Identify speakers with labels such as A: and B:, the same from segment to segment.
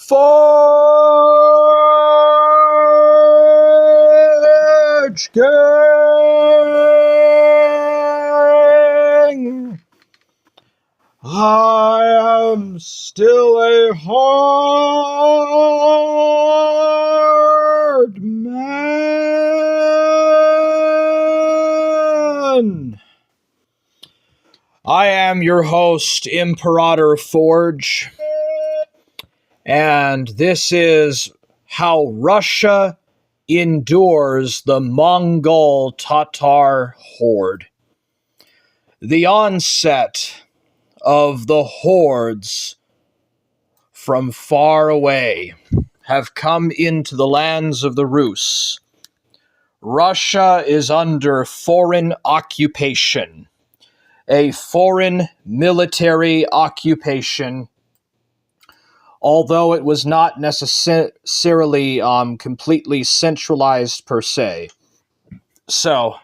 A: Forge Gang! I am still a hard man. I am your host, Imperator Forge, and this is how Russia endures the Mongol Tartar Horde. The onset of the hordes from far away have come into the lands of the Rus. Russia is under foreign occupation, a foreign military occupation, although it was not necessarily completely centralized per se. So,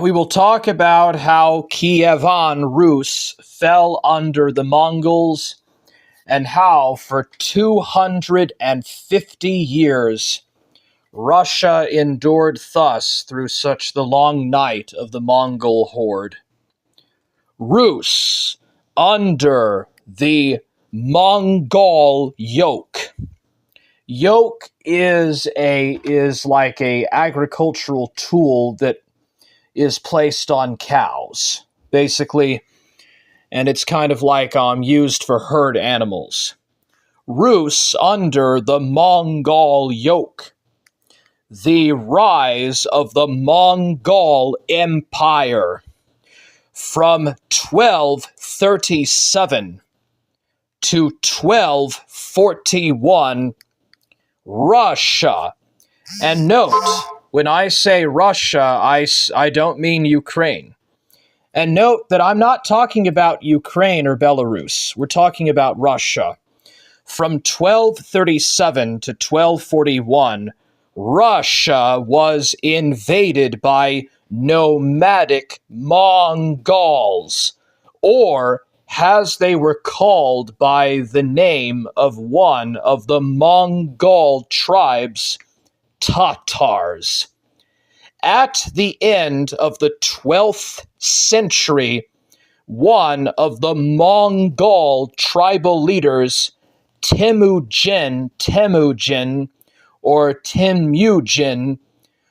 A: we will talk about how Kievan Rus fell under the Mongols and how for 250 years Russia endured thus through such the long night of the Mongol horde. Rus under the Mongol yoke. Yoke is like a agricultural tool that is placed on cows, basically, and it's kind of like used for herd animals. Rus under the Mongol yoke. The rise of the Mongol Empire from 1237 to 1241, Russia. And note, when I say Russia, I don't mean Ukraine. And note that I'm not talking about Ukraine or Belarus. We're talking about Russia. From 1237 to 1241, Russia was invaded by nomadic Mongols, or as they were called by the name of one of the Mongol tribes, Tatars. At the end of the 12th century, one of the Mongol tribal leaders, Temujin,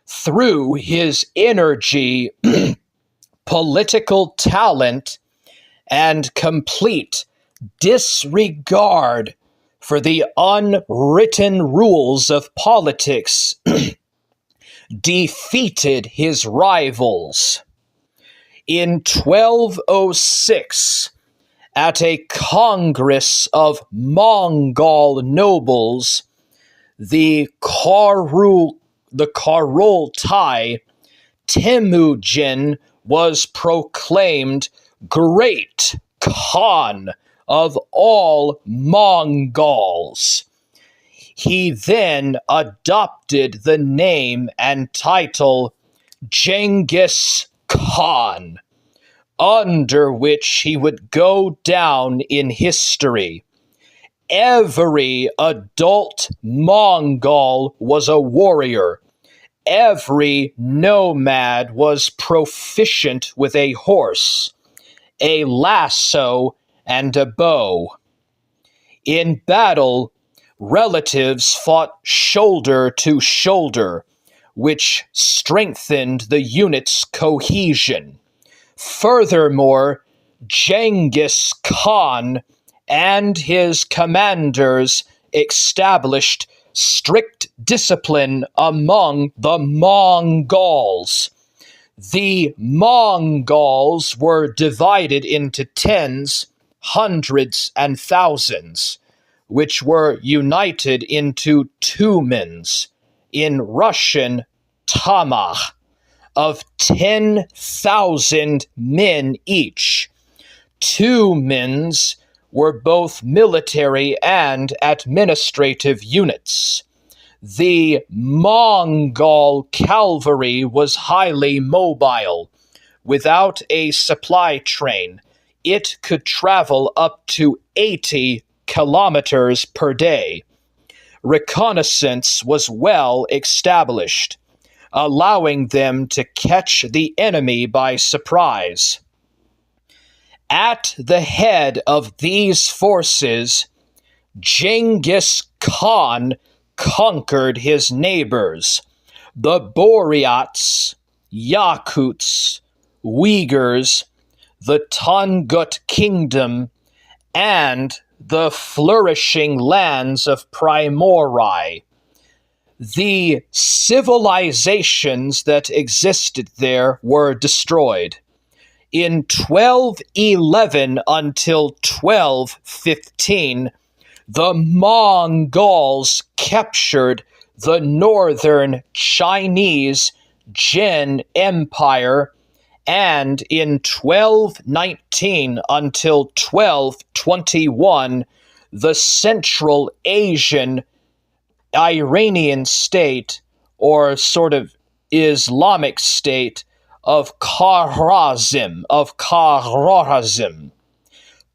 A: through his energy, political talent, and complete disregard for the unwritten rules of politics, defeated his rivals. In 1206, at a congress of Mongol nobles, the Kurultai, Temujin was proclaimed Great Khan of all Mongols. He then adopted the name and title Genghis Khan, under which he would go down in history. Every adult Mongol was a warrior. Every nomad was proficient with a horse, a lasso, and a bow. In battle, relatives fought shoulder to shoulder, which strengthened the unit's cohesion. Furthermore, Genghis Khan and his commanders established strict discipline among the Mongols. The Mongols were divided into tens, hundreds, and thousands, which were united into tumens, in Russian tamah, of 10,000 men each. Tumens were both military and administrative units. The Mongol cavalry was highly mobile. Without a supply train, it could travel up to 80 kilometers per day. Reconnaissance was well established, allowing them to catch the enemy by surprise. At the head of these forces, Genghis Khan conquered his neighbors, the Buryats, Yakuts, Uyghurs, the Tangut Kingdom, and the flourishing lands of Primorye. The civilizations that existed there were destroyed. In 1211 until 1215, the Mongols captured the northern Chinese Jin Empire, and in 1219 until 1221, the Central Asian Iranian state, or sort of Islamic state, of Khwarazm.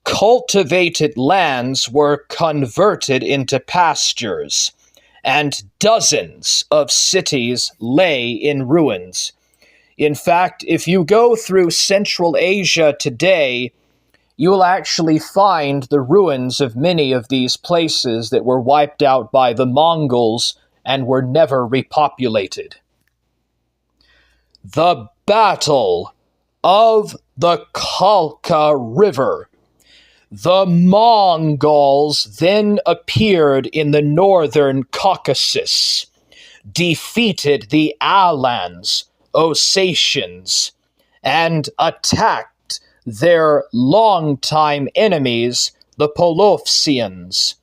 A: Cultivated lands were converted into pastures, and dozens of cities lay in ruins. In fact, if you go through Central Asia today, you will actually find the ruins of many of these places that were wiped out by the Mongols and were never repopulated. The Battle of the Khalkha River. The Mongols then appeared in the northern Caucasus, defeated the Alans, Ossetians, and attacked their longtime enemies, the Polopsians.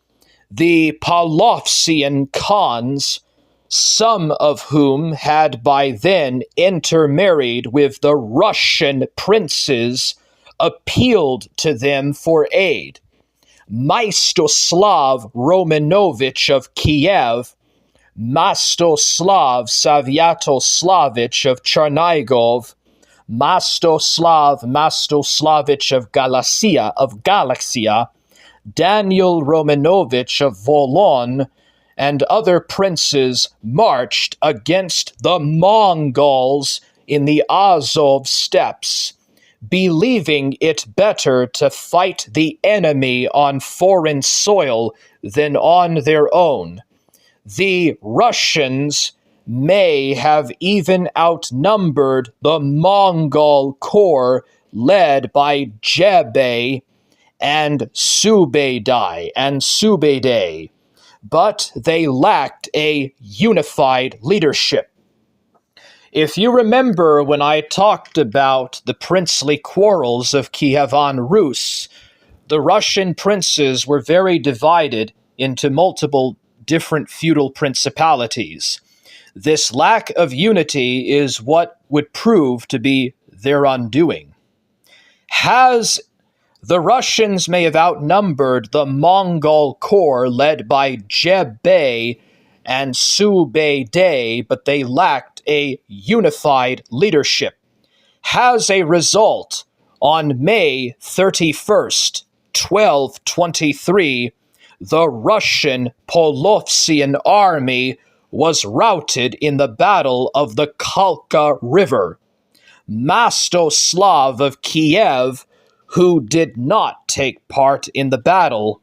A: The Polopsian Khans, some of whom had by then intermarried with the Russian princes, appealed to them for aid. Mstislav Romanovich of Kiev, Mstislav Svyatoslavich of Chernigov, Mstislavich of Galicia, Daniel Romanovich of Volon, and other princes marched against the Mongols in the Azov steppes, believing it better to fight the enemy on foreign soil than on their own. The Russians may have even outnumbered the Mongol corps led by Jebei and Sube'etei, but they lacked a unified leadership. If you remember when I talked about the princely quarrels of Kievan Rus, the Russian princes were very divided into multiple different feudal principalities. This lack of unity is what would prove to be their undoing. The Russians may have outnumbered the Mongol corps led by Jebei and Sube'etei, but they lacked a unified leadership. As a result, on May 31st, 1223, the Russian Polopsian army was routed in the Battle of the Khalkha River. Mstislav of Kiev, who did not take part in the battle,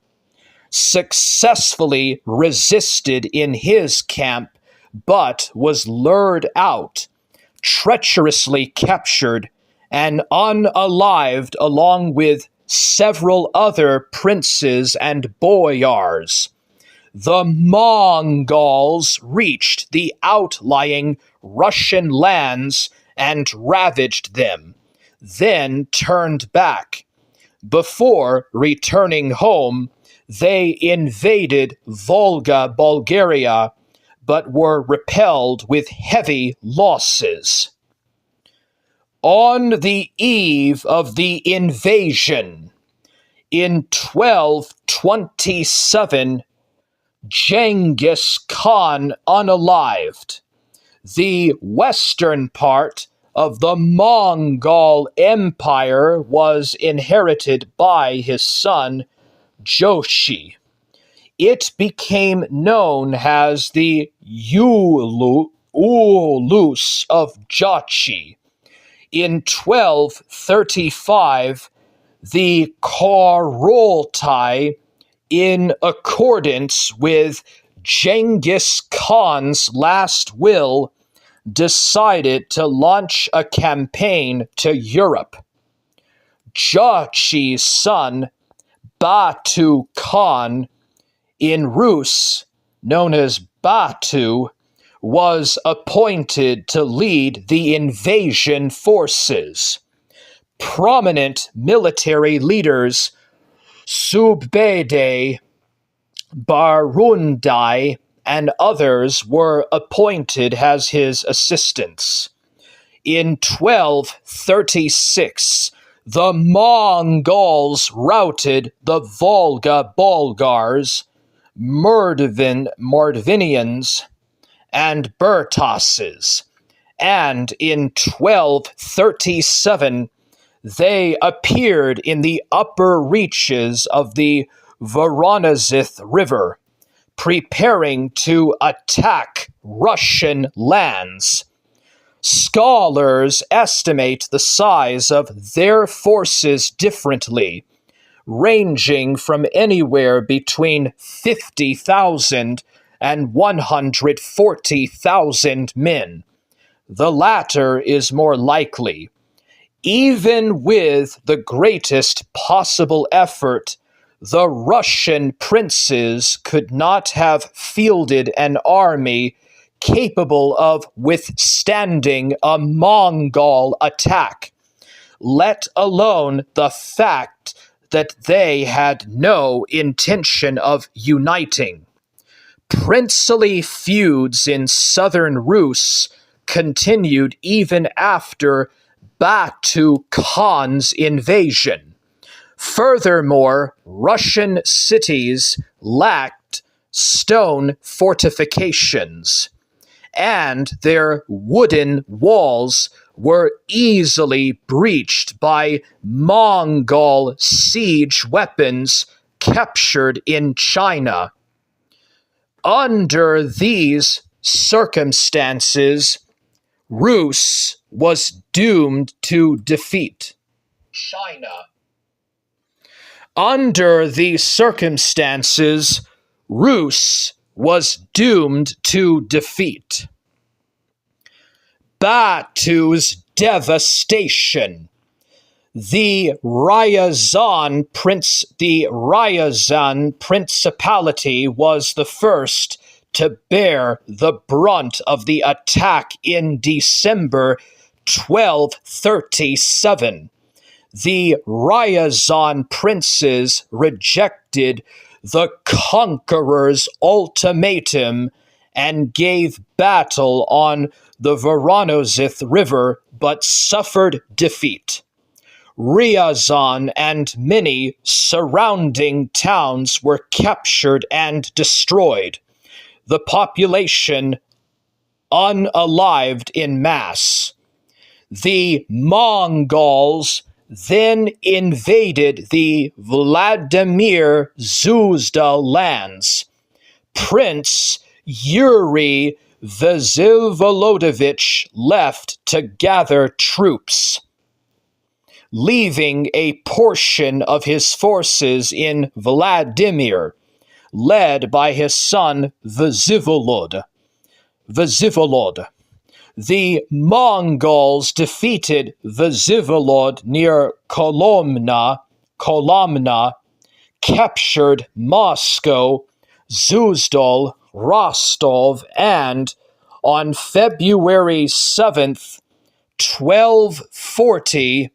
A: successfully resisted in his camp, but was lured out, treacherously captured, and unalived along with several other princes and boyars. The Mongols reached the outlying Russian lands and ravaged them, then turned back. Before returning home, they invaded Volga, Bulgaria, but were repelled with heavy losses. On the eve of the invasion, in 1227, Genghis Khan unalived. The western part of the Mongol Empire was inherited by his son, Joshi. It became known as the Ulus of Jochi. In 1235, the Koroltai, in accordance with Genghis Khan's last will, decided to launch a campaign to Europe. Jochi's son, Batu Khan, in Rus, known as Batu, was appointed to lead the invasion forces. Prominent military leaders Subbede, Barundai, and others were appointed as his assistants. In 1236, the Mongols routed the Volga Bulgars, Mordvinians, and Burtases, and in 1237 they appeared in the upper reaches of the Voronezh River, preparing to attack Russian lands. Scholars estimate the size of their forces differently, ranging from anywhere between 50,000 and 140,000 men. The latter is more likely. Even with the greatest possible effort, the Russian princes could not have fielded an army capable of withstanding a Mongol attack, let alone the fact that they had no intention of uniting. Princely feuds in southern Rus continued even after Batu Khan's invasion. Furthermore, Russian cities lacked stone fortifications, and their wooden walls were easily breached by Mongol siege weapons captured in China. Under these circumstances, Rus was doomed to defeat. China. Under these circumstances, Rus was doomed to defeat. Batu's devastation. The Ryazan Principality was the first to bear the brunt of the attack in December 1237. The Ryazan princes rejected the conqueror's ultimatum and gave battle on the Voronezh River, but suffered defeat. Ryazan and many surrounding towns were captured and destroyed, the population unalived in mass. The Mongols then invaded the Vladimir Zuzda lands. Prince Yuri Vsevolodovich left to gather troops, leaving a portion of his forces in Vladimir, led by his son Vsevolod. The Mongols defeated Vsevolod near Kolomna, captured Moscow, Suzdal, Rostov, and on February 7th, 1240,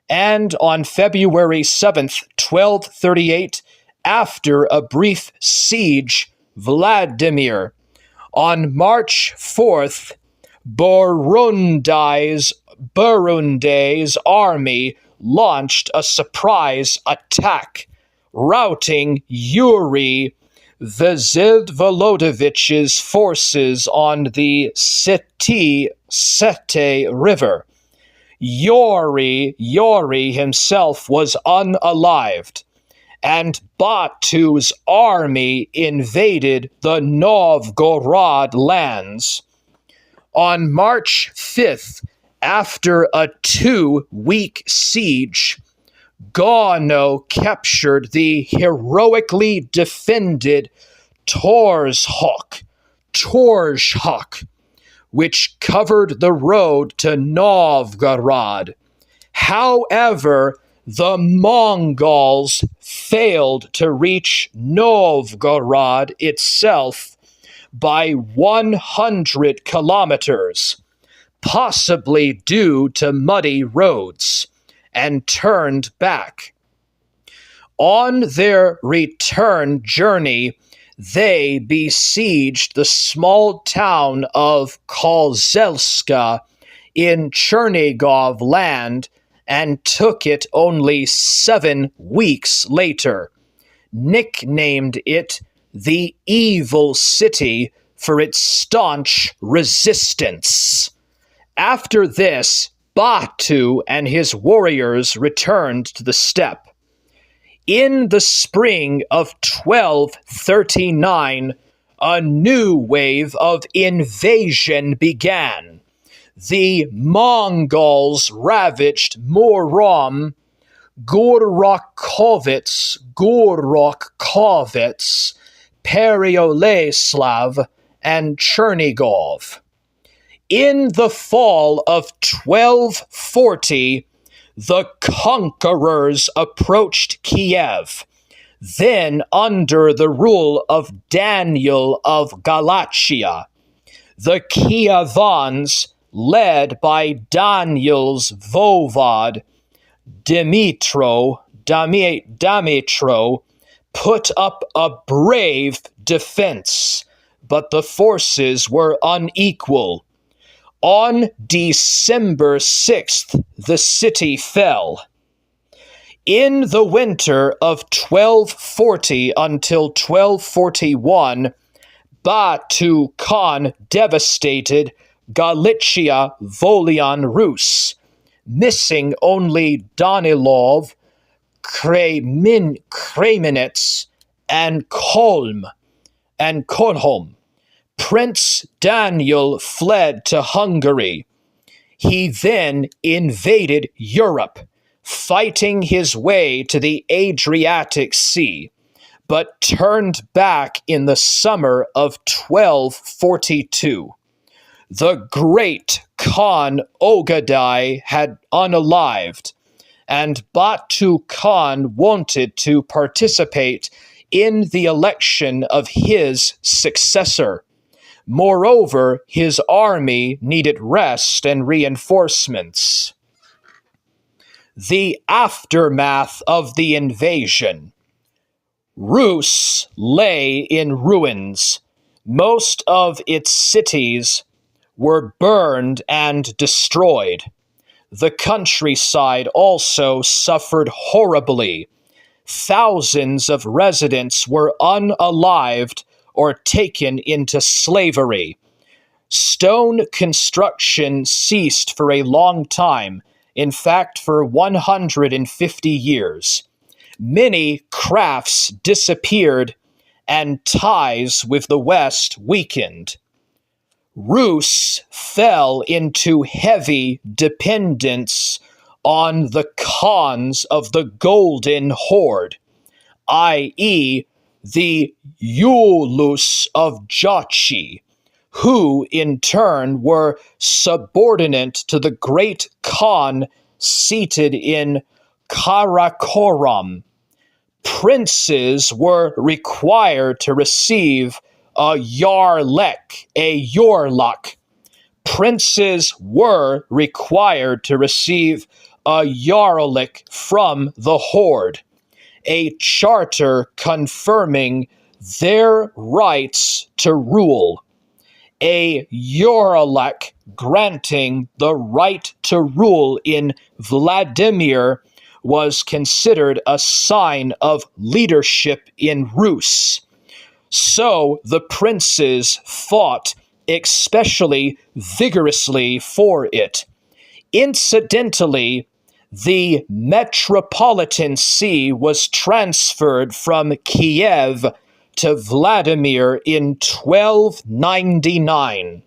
A: and on February 7th, 1238, after a brief siege, Vladimir. On March 4th, Burundi's army launched a surprise attack, routing Yuri Vsevolodovic's forces on the Sete River. Yuri himself was unalived, and Batu's army invaded the Novgorod lands. On March 5th, after a 2-week siege, Gano captured the heroically defended Torzhok, which covered the road to Novgorod. However, the Mongols failed to reach Novgorod itself by 100 kilometers, possibly due to muddy roads, and turned back. On their return journey, they besieged the small town of Kozelska in Chernigov land and took it only 7 weeks later, nicknamed it the Evil City for its staunch resistance. After this, Batu and his warriors returned to the steppe. In the spring of 1239, a new wave of invasion began. The Mongols ravaged Murom, Gorokhovets, Peryoleslav, and Chernigov. In the fall of 1240, the conquerors approached Kiev, then under the rule of Daniel of Galatia. The Kievans, led by Daniel's voivod, Dmitro, put up a brave defense, but the forces were unequal. On December 6th, the city fell. In the winter of 1240 until 1241, Batu Khan devastated Galicia Volian Rus, missing only Danilov, Kremenets, and Kolm. Prince Daniel fled to Hungary. He then invaded Europe, fighting his way to the Adriatic Sea, but turned back in the summer of 1242. The great Khan Ogadai had unalived, and Batu Khan wanted to participate in the election of his successor. Moreover, his army needed rest and reinforcements. The aftermath of the invasion. Rus lay in ruins. Most of its cities were burned and destroyed. The countryside also suffered horribly. Thousands of residents were unalived or taken into slavery. Stone construction ceased for a long time, in fact for 150 years. Many crafts disappeared and ties with the West weakened. Rus fell into heavy dependence on the Khans of the Golden Horde, i.e., the Ulus of Jachi, who in turn were subordinate to the great Khan seated in Karakoram. Princes were required to receive a yorluk. Princes were required to receive a yorluk from the horde, a charter confirming their rights to rule. A yorluk granting the right to rule in Vladimir was considered a sign of leadership in Rus. So the princes fought especially vigorously for it. Incidentally, The metropolitan see was transferred from Kiev to Vladimir in 1299.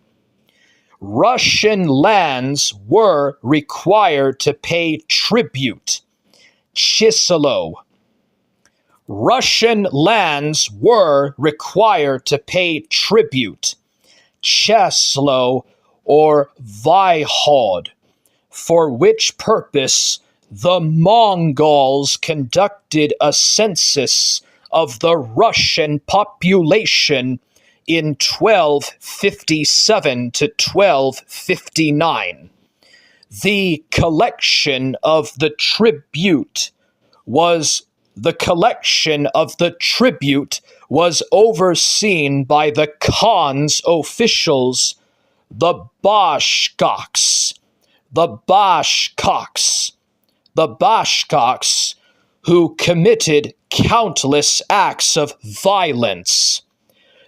A: Russian lands were required to pay tribute, chiselo. Russian lands were required to pay tribute, cheslo or vaihod, for which purpose the Mongols conducted a census of the Russian population in 1257 to 1259. The collection of the tribute was overseen by the Khan's officials, the Bashkoks, who committed countless acts of violence.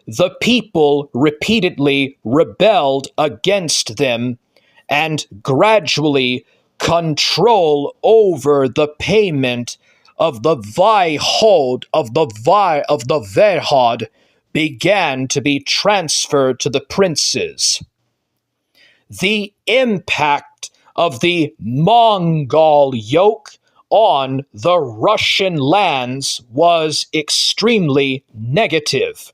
A: The people repeatedly rebelled against them, and gradually control over the payment of the vaihod began to be transferred to the princes. The impact of the Mongol yoke on the Russian lands was extremely negative.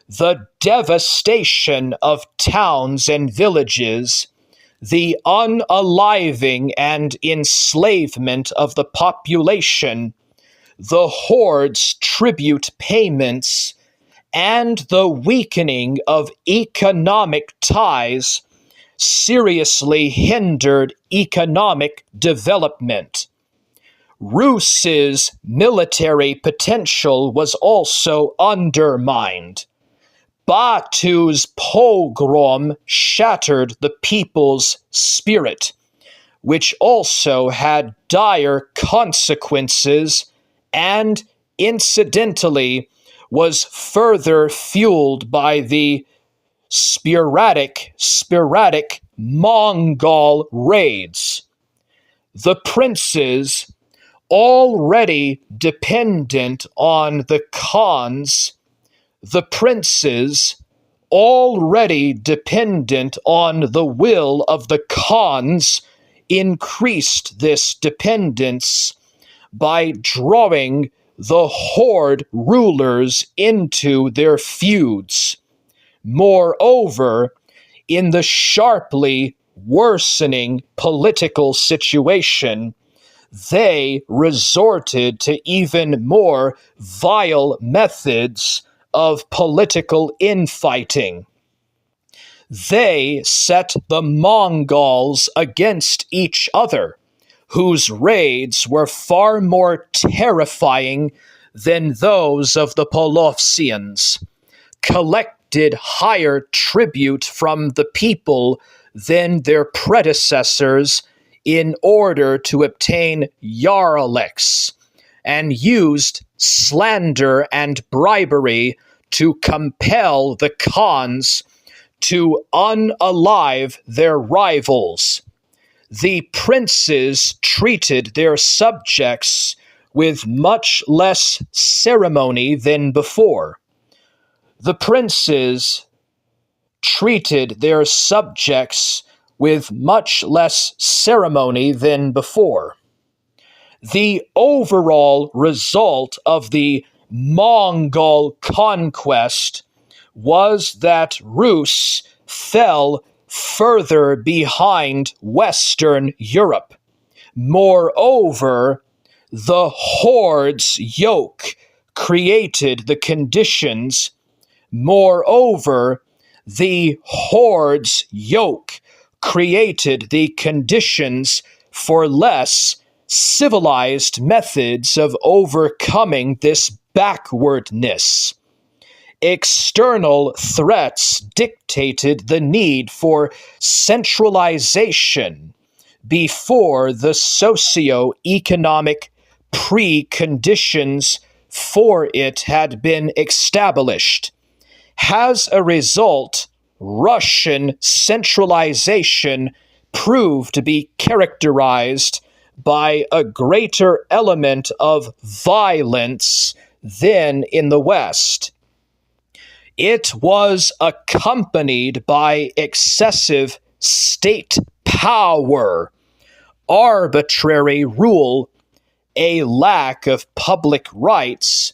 A: The devastation of towns and villages, the unaliving and enslavement of the population, the horde's tribute payments, and the weakening of economic ties seriously hindered economic development. Rus's military potential was also undermined. Batu's pogrom shattered the people's spirit, which also had dire consequences and, incidentally, was further fueled by the sporadic Mongol raids. The princes, already dependent on the Khans, the will of the Khans, increased this dependence by drawing the horde rulers into their feuds. Moreover, in the sharply worsening political situation, they resorted to even more vile methods of political infighting. They set the Mongols against each other, whose raids were far more terrifying than those of the Polovtsians, collected higher tribute from the people than their predecessors in order to obtain yarliks, and used slander and bribery to compel the Khans to unalive their rivals. The princes treated their subjects with much less ceremony than before. The princes treated their subjects with much less ceremony than before. The overall result of the Mongol conquest was that Rus fell further behind Western Europe. Moreover, the horde's yoke created the conditions for less civilized methods of overcoming this backwardness. External threats dictated the need for centralization before the socio-economic preconditions for it had been established. As a result, Russian centralization proved to be characterized by a greater element of violence than in the West. It was accompanied by excessive state power, arbitrary rule, a lack of public rights,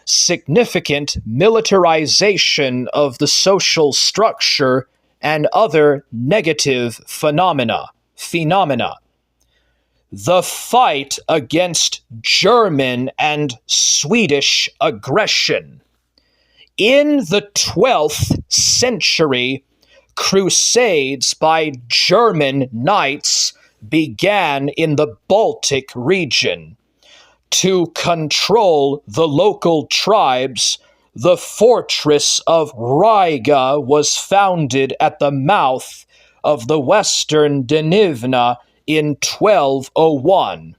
A: significant militarization of the social structure, and other negative phenomena. The fight against German and Swedish aggression. In the 12th century, crusades by German knights began in the Baltic region. To control the local tribes, the fortress of Riga was founded at the mouth of the western Dnipro in 1201.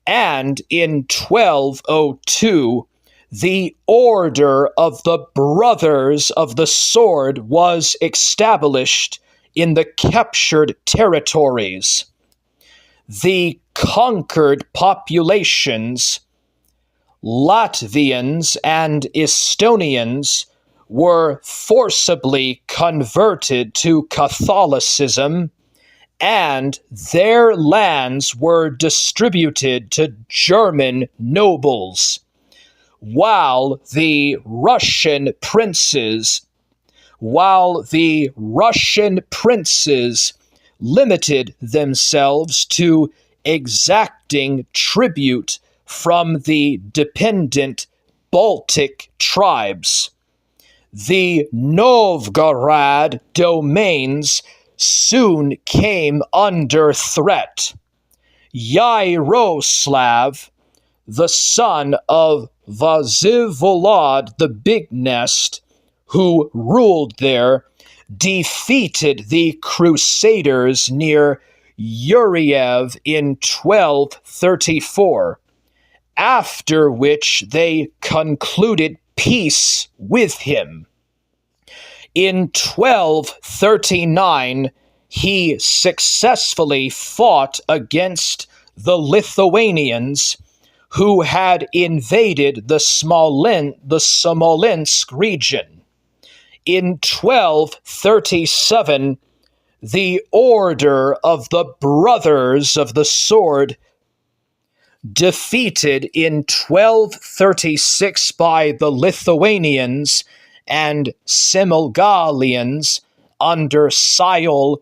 A: And in 1202, the Order of the Brothers of the Sword was established in the captured territories. The conquered populations, Latvians and Estonians, were forcibly converted to Catholicism, and their lands were distributed to German nobles, while the Russian princes limited themselves to exacting tribute from the dependent Baltic tribes. The Novgorod domains soon came under threat. Yaroslav, the son of Vasivolod the Big Nest, who ruled there, defeated the Crusaders near Yuriev in 1234, after which they concluded peace with him. In 1239, he successfully fought against the Lithuanians, who had invaded the Smolensk region. In 1237, the Order of the Brothers of the Sword, defeated in 1236 by the Lithuanians and Semilgalians under Saul,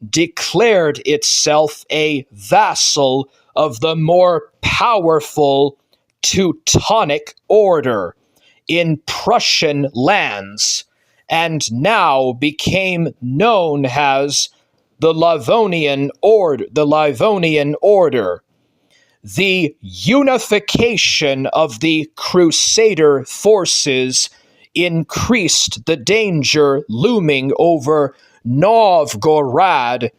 A: declared itself a vassal of the more powerful Teutonic Order in Prussian lands, and now became known as the Livonian Order. The unification of the Crusader forces increased the danger looming over Novgorod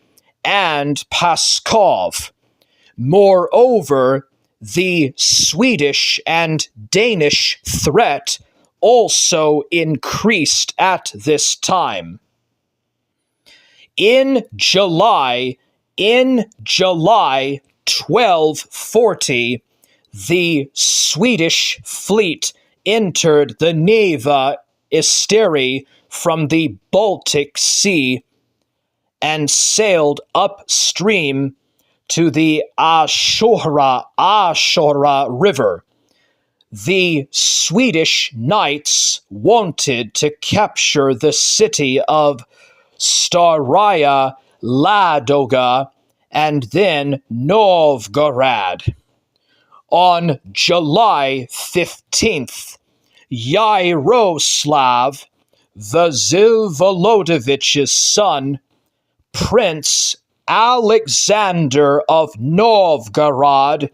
A: and Pskov. Moreover, the Swedish and Danish threat also increased at this time. In July 1240, the Swedish fleet entered the Neva estuary from the Baltic Sea and sailed upstream to the Ashora River. The Swedish knights wanted to capture the city of Staraya Ladoga and then Novgorod. On July 15th, Yaroslav, Vasilovich's son, Prince Alexander of Novgorod,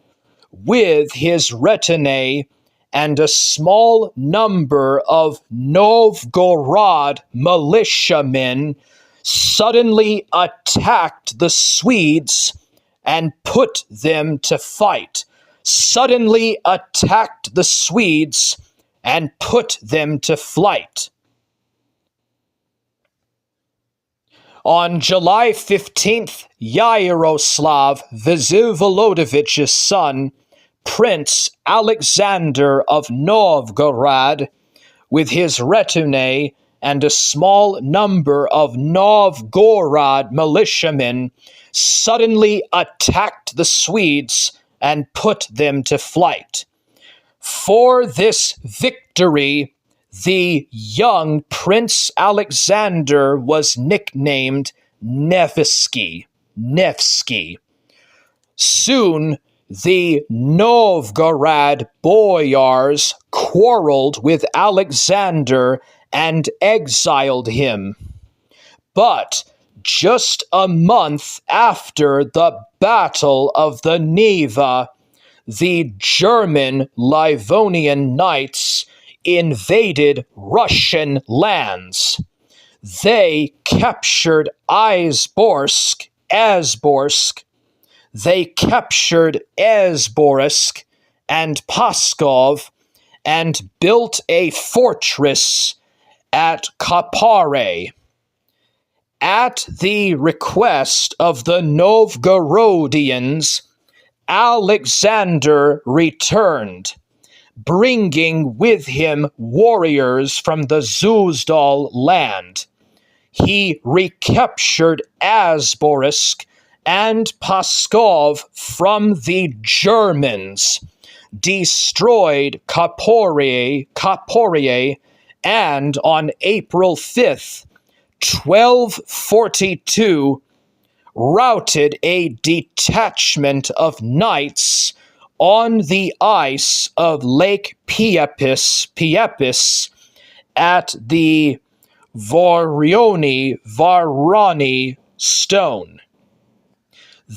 A: with his retinue and a small number of Novgorod militiamen, suddenly attacked the Swedes and put them to flight. On July 15th, Yaroslav, Vsevolodovич's son, Prince Alexander of Novgorod, with his retinue and a small number of Novgorod militiamen, suddenly attacked the Swedes and put them to flight. For this victory, the young Prince Alexander was nicknamed Nevsky. Soon, the Novgorod boyars quarreled with Alexander and exiled him. But just a month after the Battle of the Neva, the German Livonian Knights invaded Russian lands. They captured Esborsk. They captured Esborsk and Pskov and built a fortress at Kapare. At the request of the Novgorodians, Alexander returned, bringing with him warriors from the Suzdal land. He recaptured Esborsk and Pskov from the Germans, destroyed Kapore, and on April 5th, 1242, routed a detachment of knights on the ice of Lake Piepis at the Varani stone.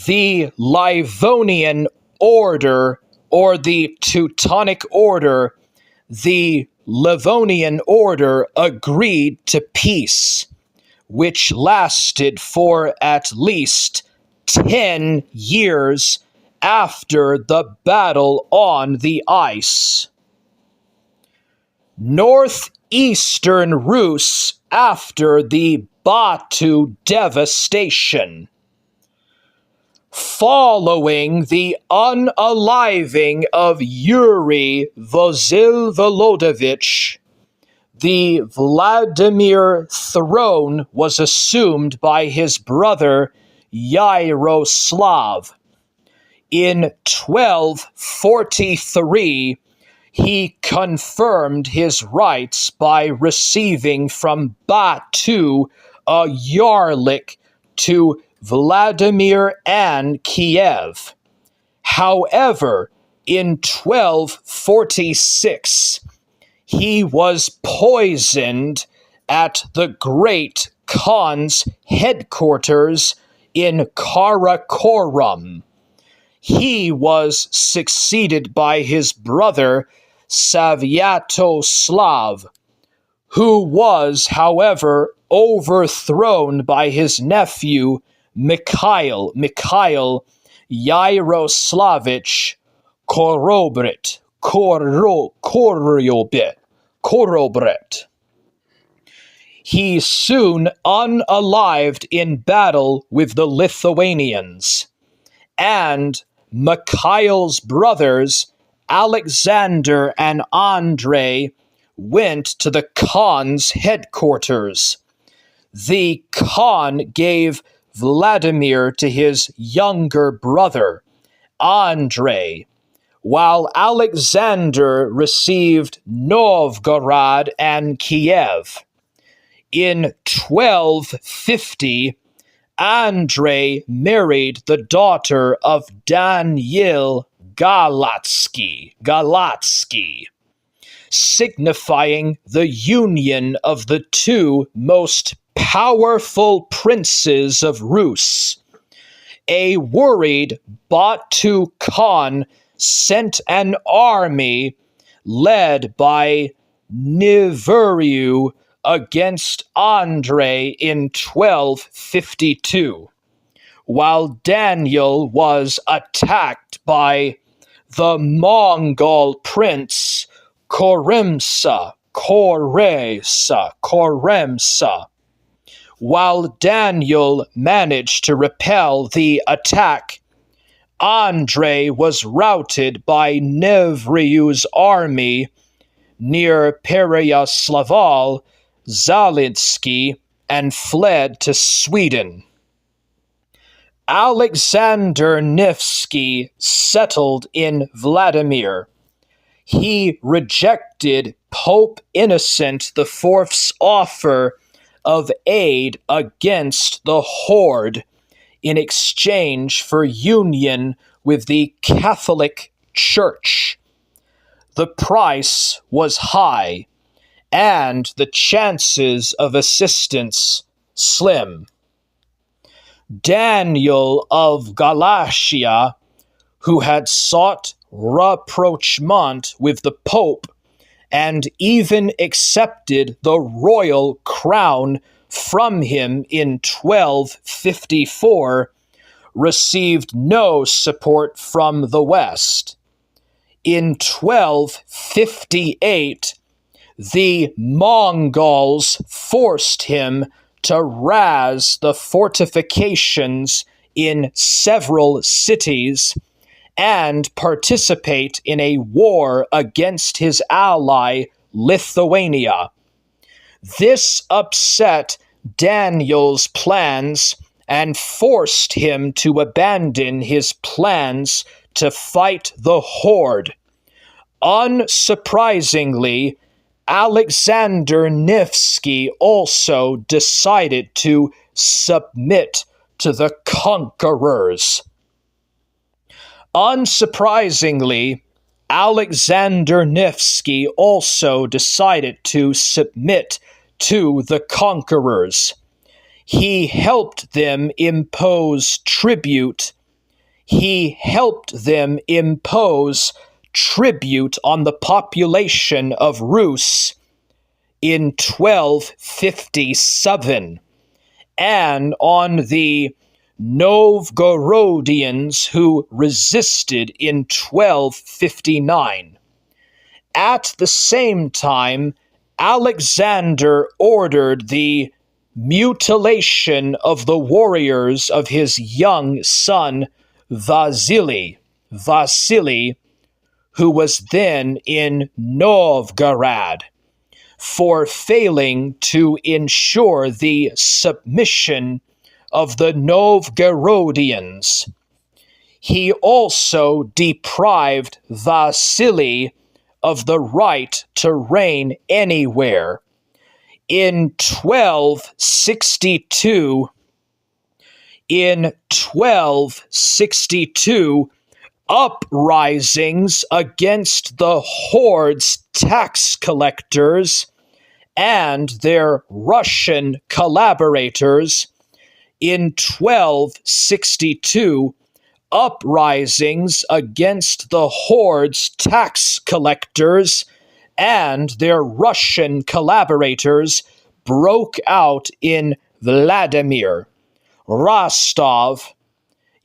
A: The Livonian order, or the Teutonic order, the Livonian order agreed to peace, which lasted for at least 10 years after the battle on the ice. Northeastern Rus after the Batu devastation. Following the unaliving of Yuri Vsevolodovich, the Vladimir throne was assumed by his brother Yaroslav. In 1243, he confirmed his rights by receiving from Batu a yarlik to Vladimir and Kiev. However, in 1246, he was poisoned at the Great Khan's headquarters in Karakorum. He was succeeded by his brother Svyatoslav, who was, however, overthrown by his nephew Mikhail Yaroslavich Korobret. He soon unalived in battle with the Lithuanians, and Mikhail's brothers Alexander and Andrei went to the Khan's headquarters. The Khan gave Vladimir to his younger brother, Andrei, while Alexander received Novgorod and Kiev. In 1250, Andrei married the daughter of Daniel Galatsky, signifying the union of the two most powerful princes of Rus. A worried Batu Khan sent an army led by Nivuriu against Andrei in 1252, while Daniel was attacked by the Mongol prince Koremsa, While Daniel managed to repel the attack, Andrei was routed by Nevriu's army near Pereyaslav-Zalinsky and fled to Sweden. Alexander Nevsky settled in Vladimir. He rejected Pope Innocent IV's offer of aid against the Horde in exchange for union with the Catholic Church. The price was high, and the chances of assistance slim. Daniel of Galatia, who had sought rapprochement with the Pope and even accepted the royal crown from him in 1254, received no support from the West. In 1258, the Mongols forced him to razz the fortifications in several cities and participate in a war against his ally Lithuania. This upset Daniel's plans and forced him to abandon his plans to fight the Horde. Unsurprisingly, Alexander Nevsky also decided to submit to the conquerors. Unsurprisingly, Alexander Nevsky also decided to submit to the conquerors. He helped them impose tribute. On the population of Rus in 1257, and on the Novgorodians who resisted in 1259. At the same time, Alexander ordered the mutilation of the warriors of his young son Vasily, who was then in Novgorod, for failing to ensure the submission of the Novgorodians. He also deprived Vasily of the right to reign anywhere. In 1262, uprisings against the Horde's tax collectors and their Russian collaborators. In 1262, uprisings against the Horde's tax collectors and their Russian collaborators broke out in Vladimir, Rostov,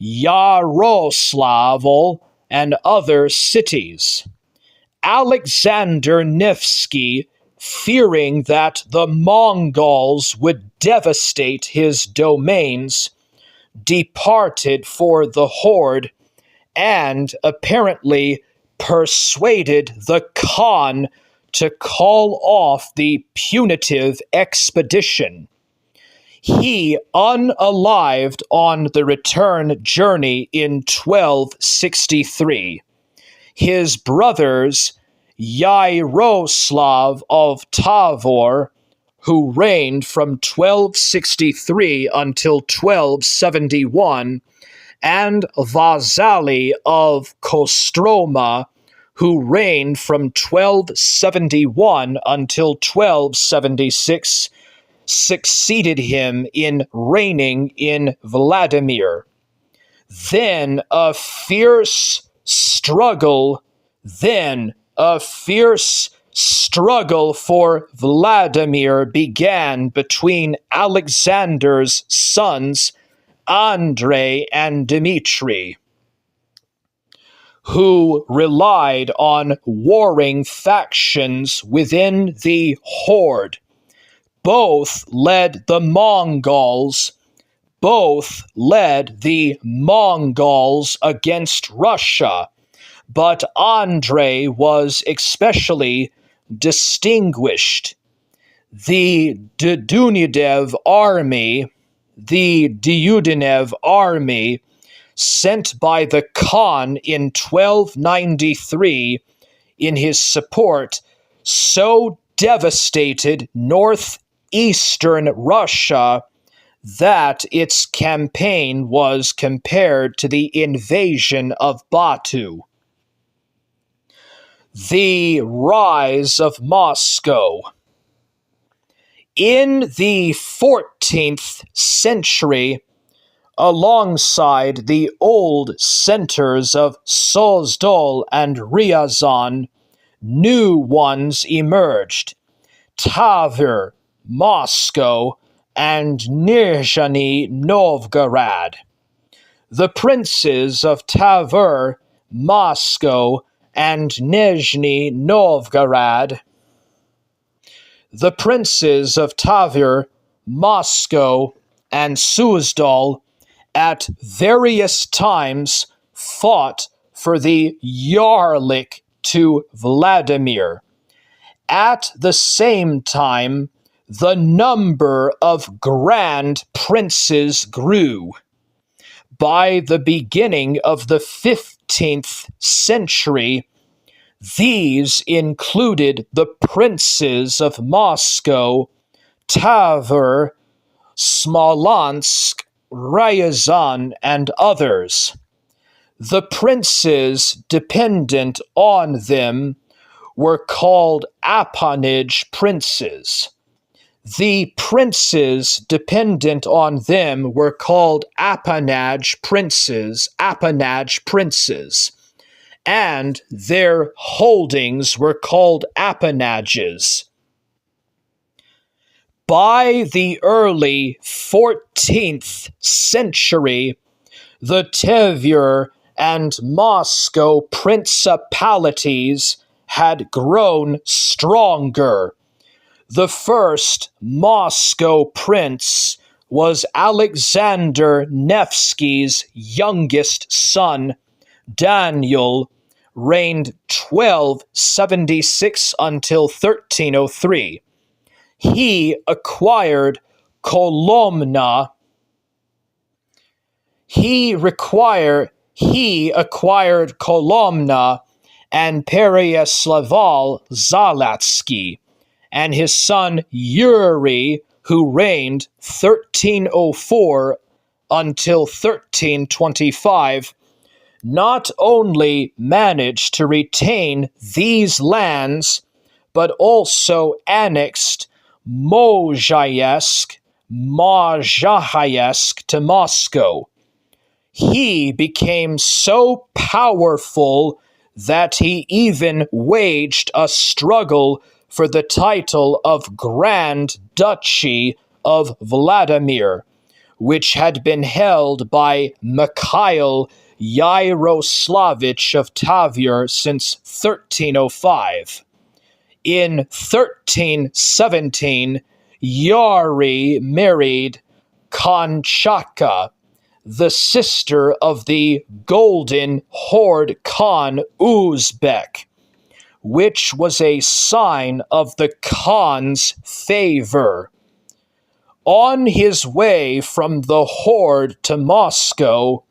A: Yaroslavl, and other cities. Alexander Nevsky, fearing that the Mongols would devastate his domains, departed for the Horde and apparently persuaded the Khan to call off the punitive expedition. He unalived on the return journey in 1263. His brothers Yaroslav of Tavor, who reigned from 1263 until 1271, and Vasily of Kostroma, who reigned from 1271 until 1276, succeeded him in reigning in Vladimir. Then a fierce struggle for Vladimir began between Alexander's sons, Andrei and Dmitri, who relied on warring factions within the Horde. both led the Mongols against Russia, but Andrei was especially distinguished. The Dudayev army, sent by the Khan in 1293 in his support, so devastated northeastern Russia that its campaign was compared to the invasion of Batu. The rise of Moscow. In the 14th century, alongside the old centers of Suzdal and Ryazan, new ones emerged: Tver, Moscow, and Nizhny Novgorod. The princes of Tver, Moscow, and Nizhny Novgorod and Suzdal at various times fought for the Yarlik to Vladimir. At the same time, the number of grand princes grew. By the beginning of the 15th century, these included the princes of Moscow, Tver, Smolensk, Ryazan, and others. The princes dependent on them were called appanage princes. The princes dependent on them were called appanage princes, and their holdings were called appanages. By the early 14th century, the Tver and Moscow principalities had grown stronger. The first Moscow prince was Alexander Nevsky's youngest son, Daniel, reigned 1276 until 1303. He acquired Kolomna. He acquired Kolomna and Pereyaslav-Zalatsky, and his son Yuri, who reigned 1304 until 1325, not only managed to retain these lands, but also annexed Mozhayesk to Moscow. He became so powerful that he even waged a struggle for the title of Grand Duchy of Vladimir, which had been held by Mikhail Yaroslavich of Tver since 1305. In 1317, Yuri married Konchaka, the sister of the Golden Horde Khan Uzbek, which was a sign of the Khan's favor. On his way from the Horde to Moscow,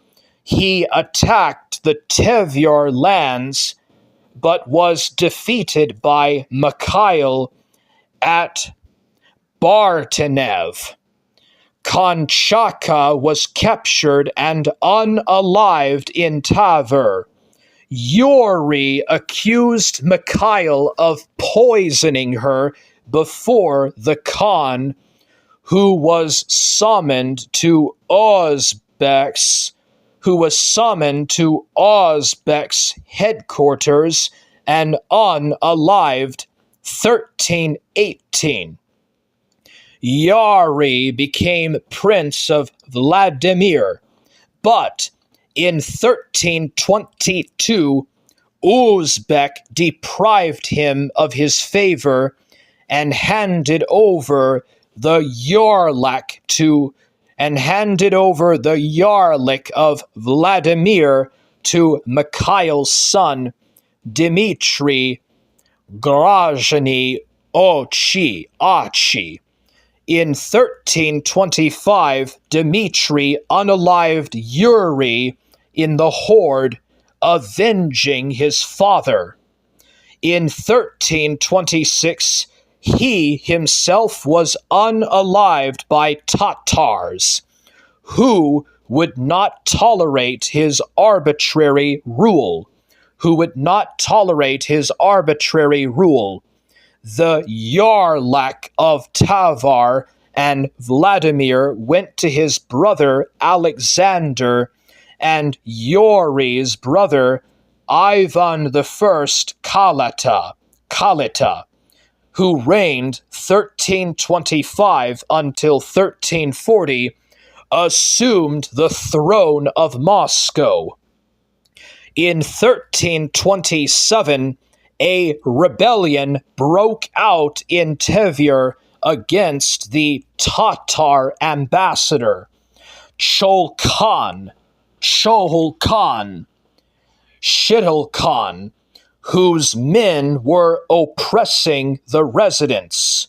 A: he attacked the Tver lands, but was defeated by Mikhail at Bartenev. Konchaka was captured and unalived in Tver. Yuri accused Mikhail of poisoning her before the Khan, who was summoned to Uzbek's headquarters and unalived 1318. Yuri became Prince of Vladimir, but in 1322, Uzbek deprived him of his favor and handed over the Yarlak to and handed over the Yarlik of Vladimir to Mikhail's son, Dmitry Grozny Achi. In 1325, Dmitry unalived Yuri in the Horde, avenging his father. In 1326, he himself was unalived by Tatars, who would not tolerate his arbitrary rule. The Yarlak of Tavar and Vladimir went to his brother Alexander and Yuri's brother Ivan I Kalita, who reigned 1325 until 1340, assumed the throne of Moscow. In 1327, a rebellion broke out in Tver against the Tatar ambassador, Shidl Khan, whose men were oppressing the residents.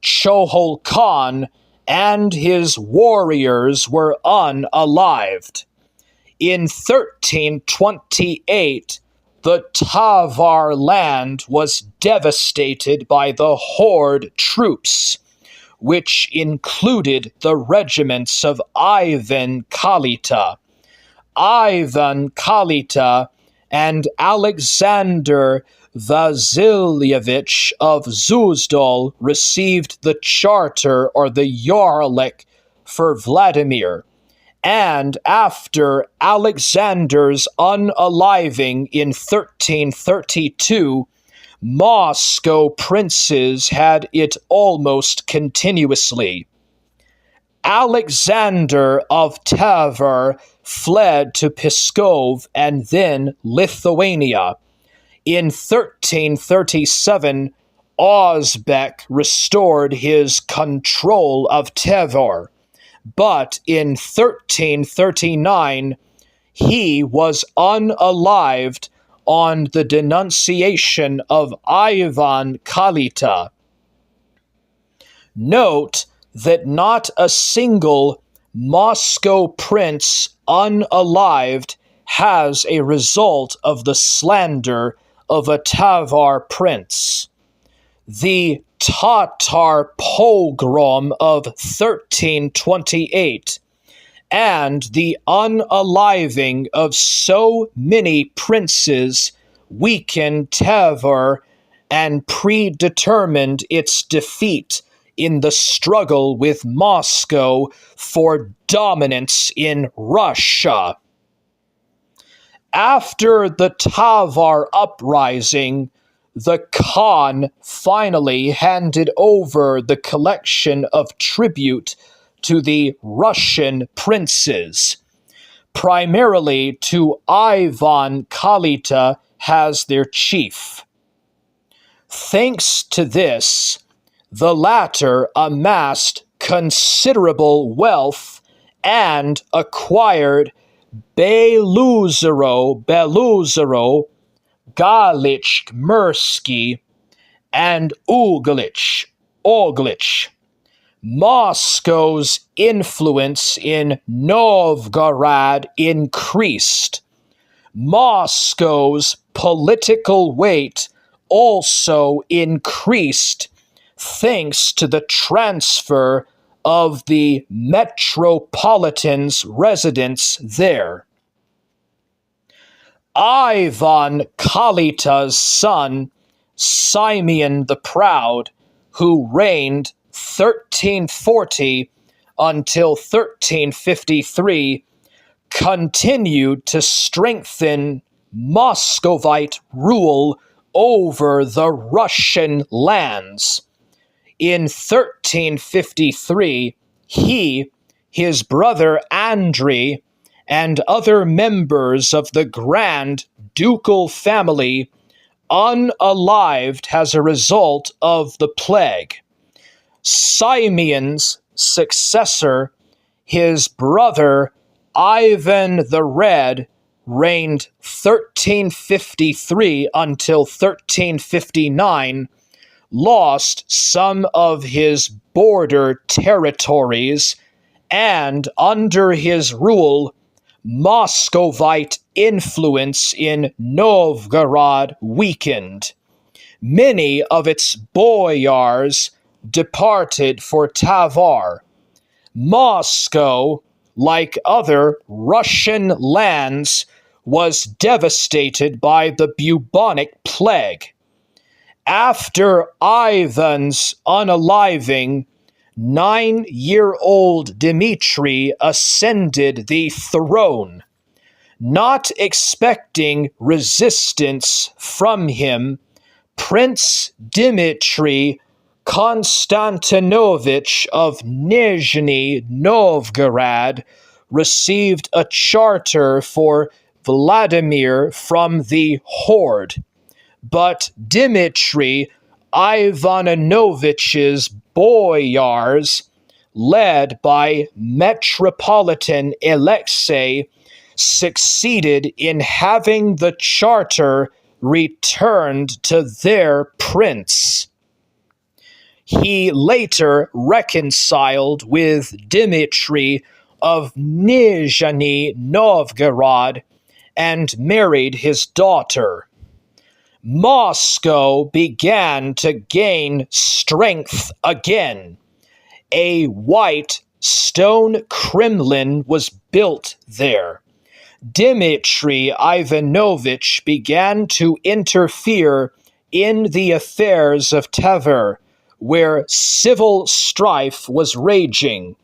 A: Chohol Khan and his warriors were unalived. In 1328, the Tavar land was devastated by the Horde troops, which included the regiments of Ivan Kalita. Ivan Kalita and Alexander Vasilyevich of Zuzdal received the charter or the Yarlik for Vladimir. And after Alexander's unaliving in 1332, Moscow princes had it almost continuously. Alexander of Tver fled to Pskov and then Lithuania. In 1337, Ozbek restored his control of Tver. But in 1339, he was unalived on the denunciation of Ivan Kalita. Note that not a single Moscow prince unalived has a result of the slander of a Tavar prince. The Tatar pogrom of 1328 and the unaliving of so many princes weakened Tver and predetermined its defeat in the struggle with Moscow for dominance in Russia. After the Tavar uprising, the Khan finally handed over the collection of tribute to the Russian princes, primarily to Ivan Kalita as their chief. Thanks to this, the latter amassed considerable wealth and acquired Beluzero, Galich Mursky, and Uglich. Moscow's influence in Novgorod increased. Moscow's political weight also increased thanks to the transfer of the metropolitan's residence there. Ivan Kalita's son, Simeon the Proud, who reigned 1340 until 1353, continued to strengthen Muscovite rule over the Russian lands. In 1353, he, his brother Andrei, and other members of the Grand Ducal family unalived as a result of the plague. Simeon's successor, his brother Ivan the Red, reigned 1353 until 1359, lost some of his border territories, and under his rule, Muscovite influence in Novgorod weakened. Many of its boyars departed for Tavar. Moscow, like other Russian lands, was devastated by the bubonic plague. After Ivan's unaliving, 9-year-old Dmitri ascended the throne. Not expecting resistance from him, Prince Dmitri Konstantinovich of Nizhny Novgorod received a charter for Vladimir from the Horde. But Dmitri Ivanovich's boyars, led by Metropolitan Alexei, succeeded in having the charter returned to their prince. He later reconciled with Dmitri of Nizhny Novgorod and married his daughter. Moscow began to gain strength again. A white stone Kremlin was built there. Dmitri Ivanovich began to interfere in the affairs of Tver, where civil strife was raging.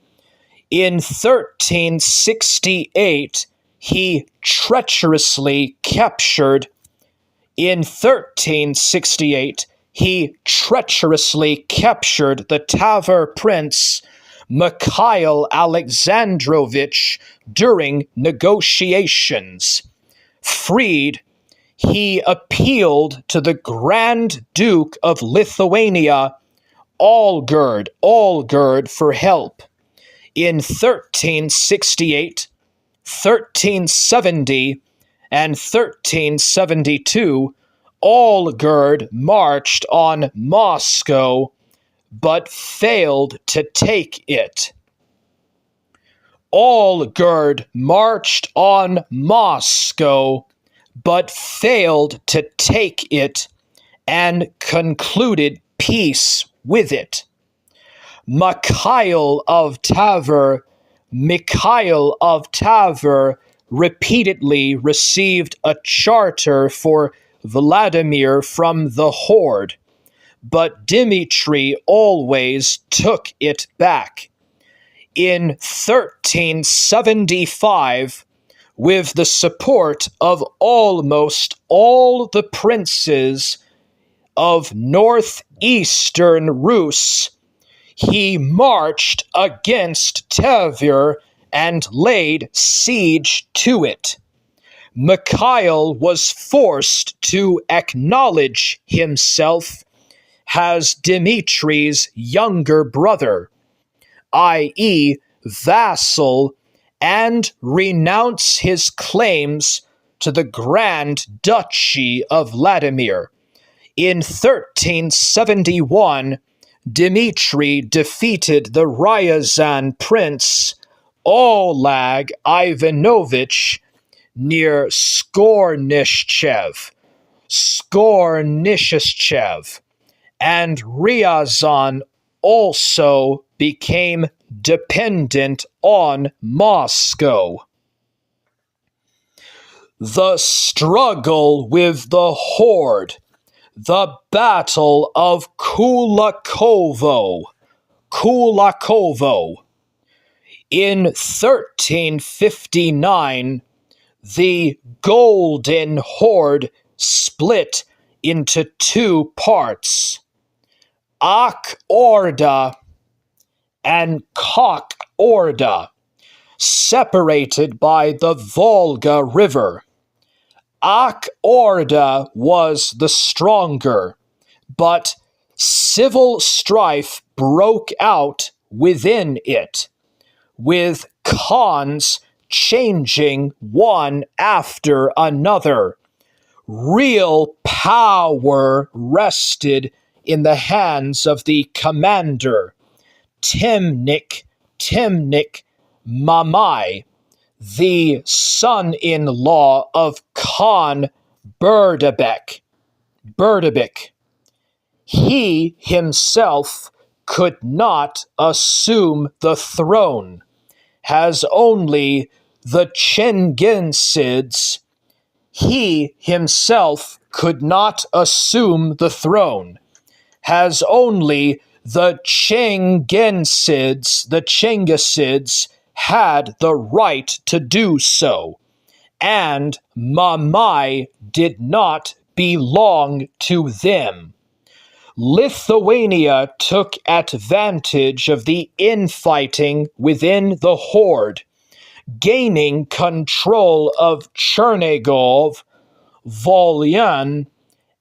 A: In 1368, he treacherously captured the Tver prince Mikhail Alexandrovich during negotiations. Freed, he appealed to the Grand Duke of Lithuania, Olgerd, for help. In 1368, 1370, and 1372, Olgerd marched on Moscow, but failed to take it. Olgerd marched on Moscow, but failed to take it, and concluded peace with it. Mikhail of Tver repeatedly received a charter for Vladimir from the Horde, but Dmitri always took it back. In 1375, with the support of almost all the princes of northeastern Rus, he marched against Tver and laid siege to it. Mikhail was forced to acknowledge himself as Dmitri's younger brother, i.e., vassal, and renounce his claims to the Grand Duchy of Vladimir. In 1371, Dmitri defeated the Ryazan prince Oleg Ivanovich near Skornischev, and Ryazan also became dependent on Moscow. The struggle with the Horde, the Battle of Kulakovo. In 1359, the Golden Horde split into two parts, Ak Orda and Kok Orda, separated by the Volga River. Ak Orda was the stronger, but civil strife broke out within it, with khans changing one after another. Real power rested in the hands of the commander, Timnik Mamai, the son-in-law of Khan Berdebek. He himself could not assume the throne, as only the Chenginsids. He himself could not assume the throne, as only the Chengissids had the right to do so, and Mamai did not belong to them. Lithuania took advantage of the infighting within the Horde, gaining control of Chernigov, Volyn,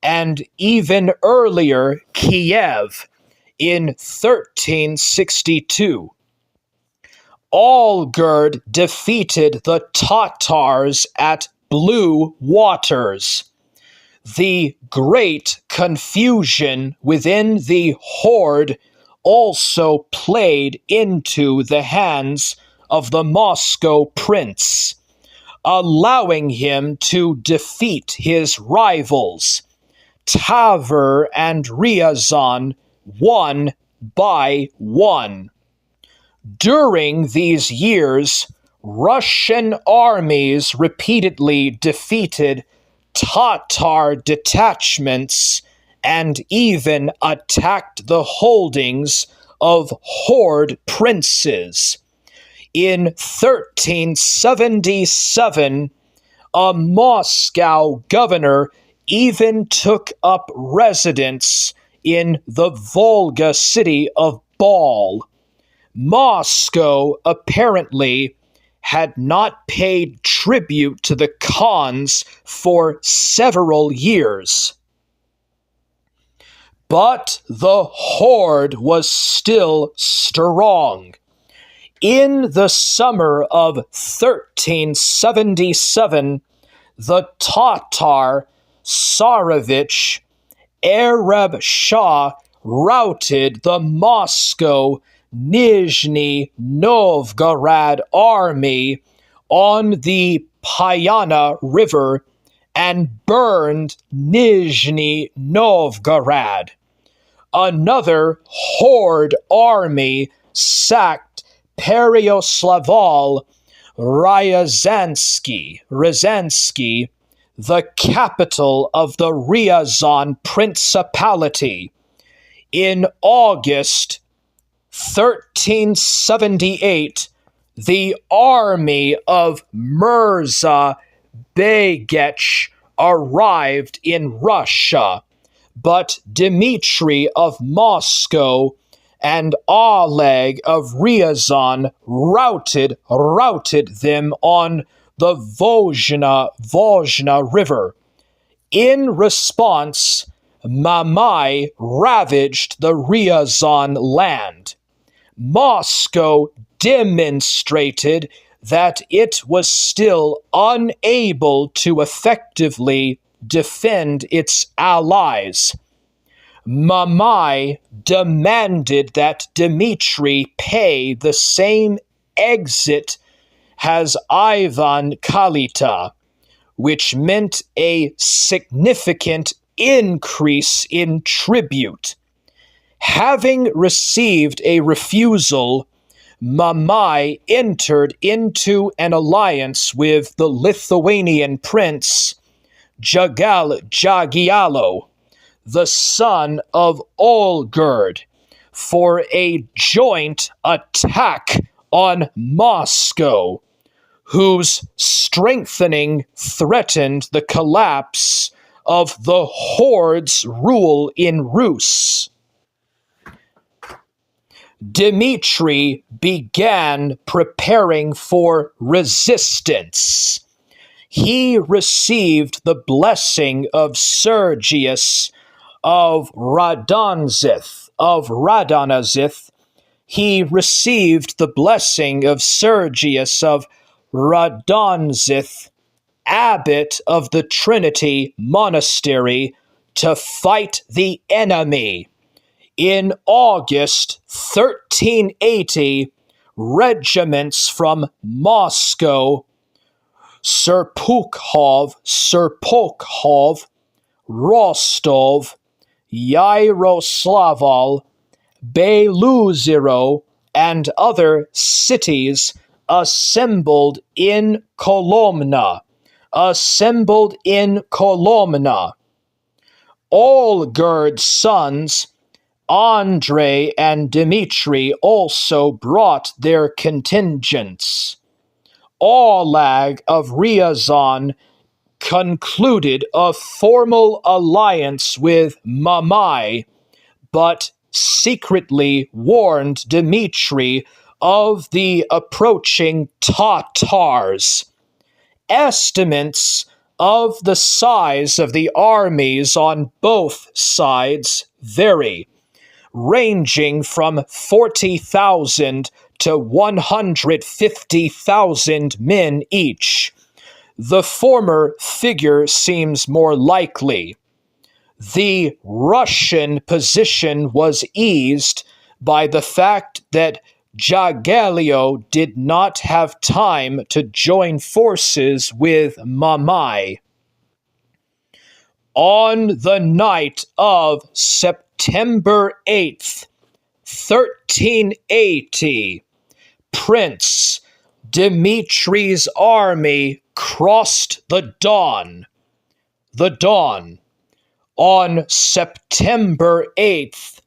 A: and even earlier Kiev in 1362. Olgerd defeated the Tatars at Blue Waters. The great confusion within the Horde also played into the hands of the Moscow prince, allowing him to defeat his rivals, Tver and Ryazan, one by one. During these years, Russian armies repeatedly defeated Tatar detachments and even attacked the holdings of Horde princes. In 1377, a Moscow governor even took up residence in the Volga city of Bal. Moscow apparently had not paid tribute to the Khans for several years. But the Horde was still strong. In the summer of 1377, the Tatar Tsarevich Arab Shah routed the Moscow Nizhny Novgorod army on the Payana River and burned Nizhny Novgorod. Another Horde army sacked Pereyaslav Ryazansky, the capital of the Ryazan Principality. In August 1378, the army of Mirza Begech arrived in Russia, but Dmitry of Moscow and Oleg of Ryazan routed them on the Vozhna River. In response, Mamai ravaged the Ryazan land. Moscow demonstrated that it was still unable to effectively defend its allies. Mamai demanded that Dmitry pay the same exit as Ivan Kalita, which meant a significant increase in tribute. Having received a refusal, Mamai entered into an alliance with the Lithuanian prince Jagielo, the son of Olgerd, for a joint attack on Moscow, whose strengthening threatened the collapse of the Horde's rule in Rus. Dmitry began preparing for resistance. He received the blessing of Sergius of Radanzith, of Radonezith, he received the blessing of Sergius of Radonezith, abbot of the Trinity Monastery, to fight the enemy. In August 1380, regiments from Moscow, Serpukhov, Rostov, Yaroslavl, Beluzero, and other cities assembled in Kolomna. Olgird's sons, Andrei and Dmitri, also brought their contingents. Oleg of Ryazan concluded a formal alliance with Mamai, but secretly warned Dmitri of the approaching Tatars. Estimates of the size of the armies on both sides vary, ranging from 40,000 to 150,000 men each. The former figure seems more likely. The Russian position was eased by the fact that Jagiellon did not have time to join forces with Mamai. On the night of September 8th, 1380, Prince Dimitri's army crossed the Don. On September 8th,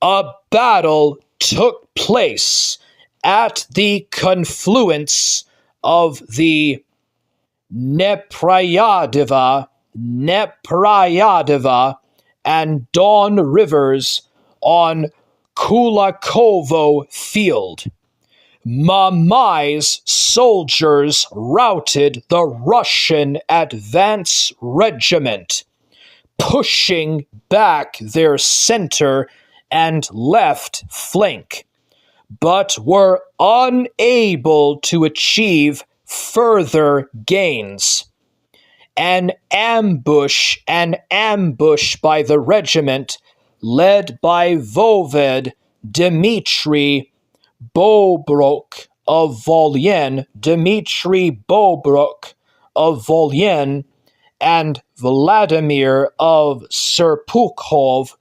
A: a battle took place at the confluence of the Neprayadeva and Don rivers on Kulakovo Field. Mamai's soldiers routed the Russian advance regiment, pushing back their center and left flank, but were unable to achieve further gains. An ambush by the regiment, led by Voivod Dmitry Bobrok of Volyn, and Vladimir of Serpukhov,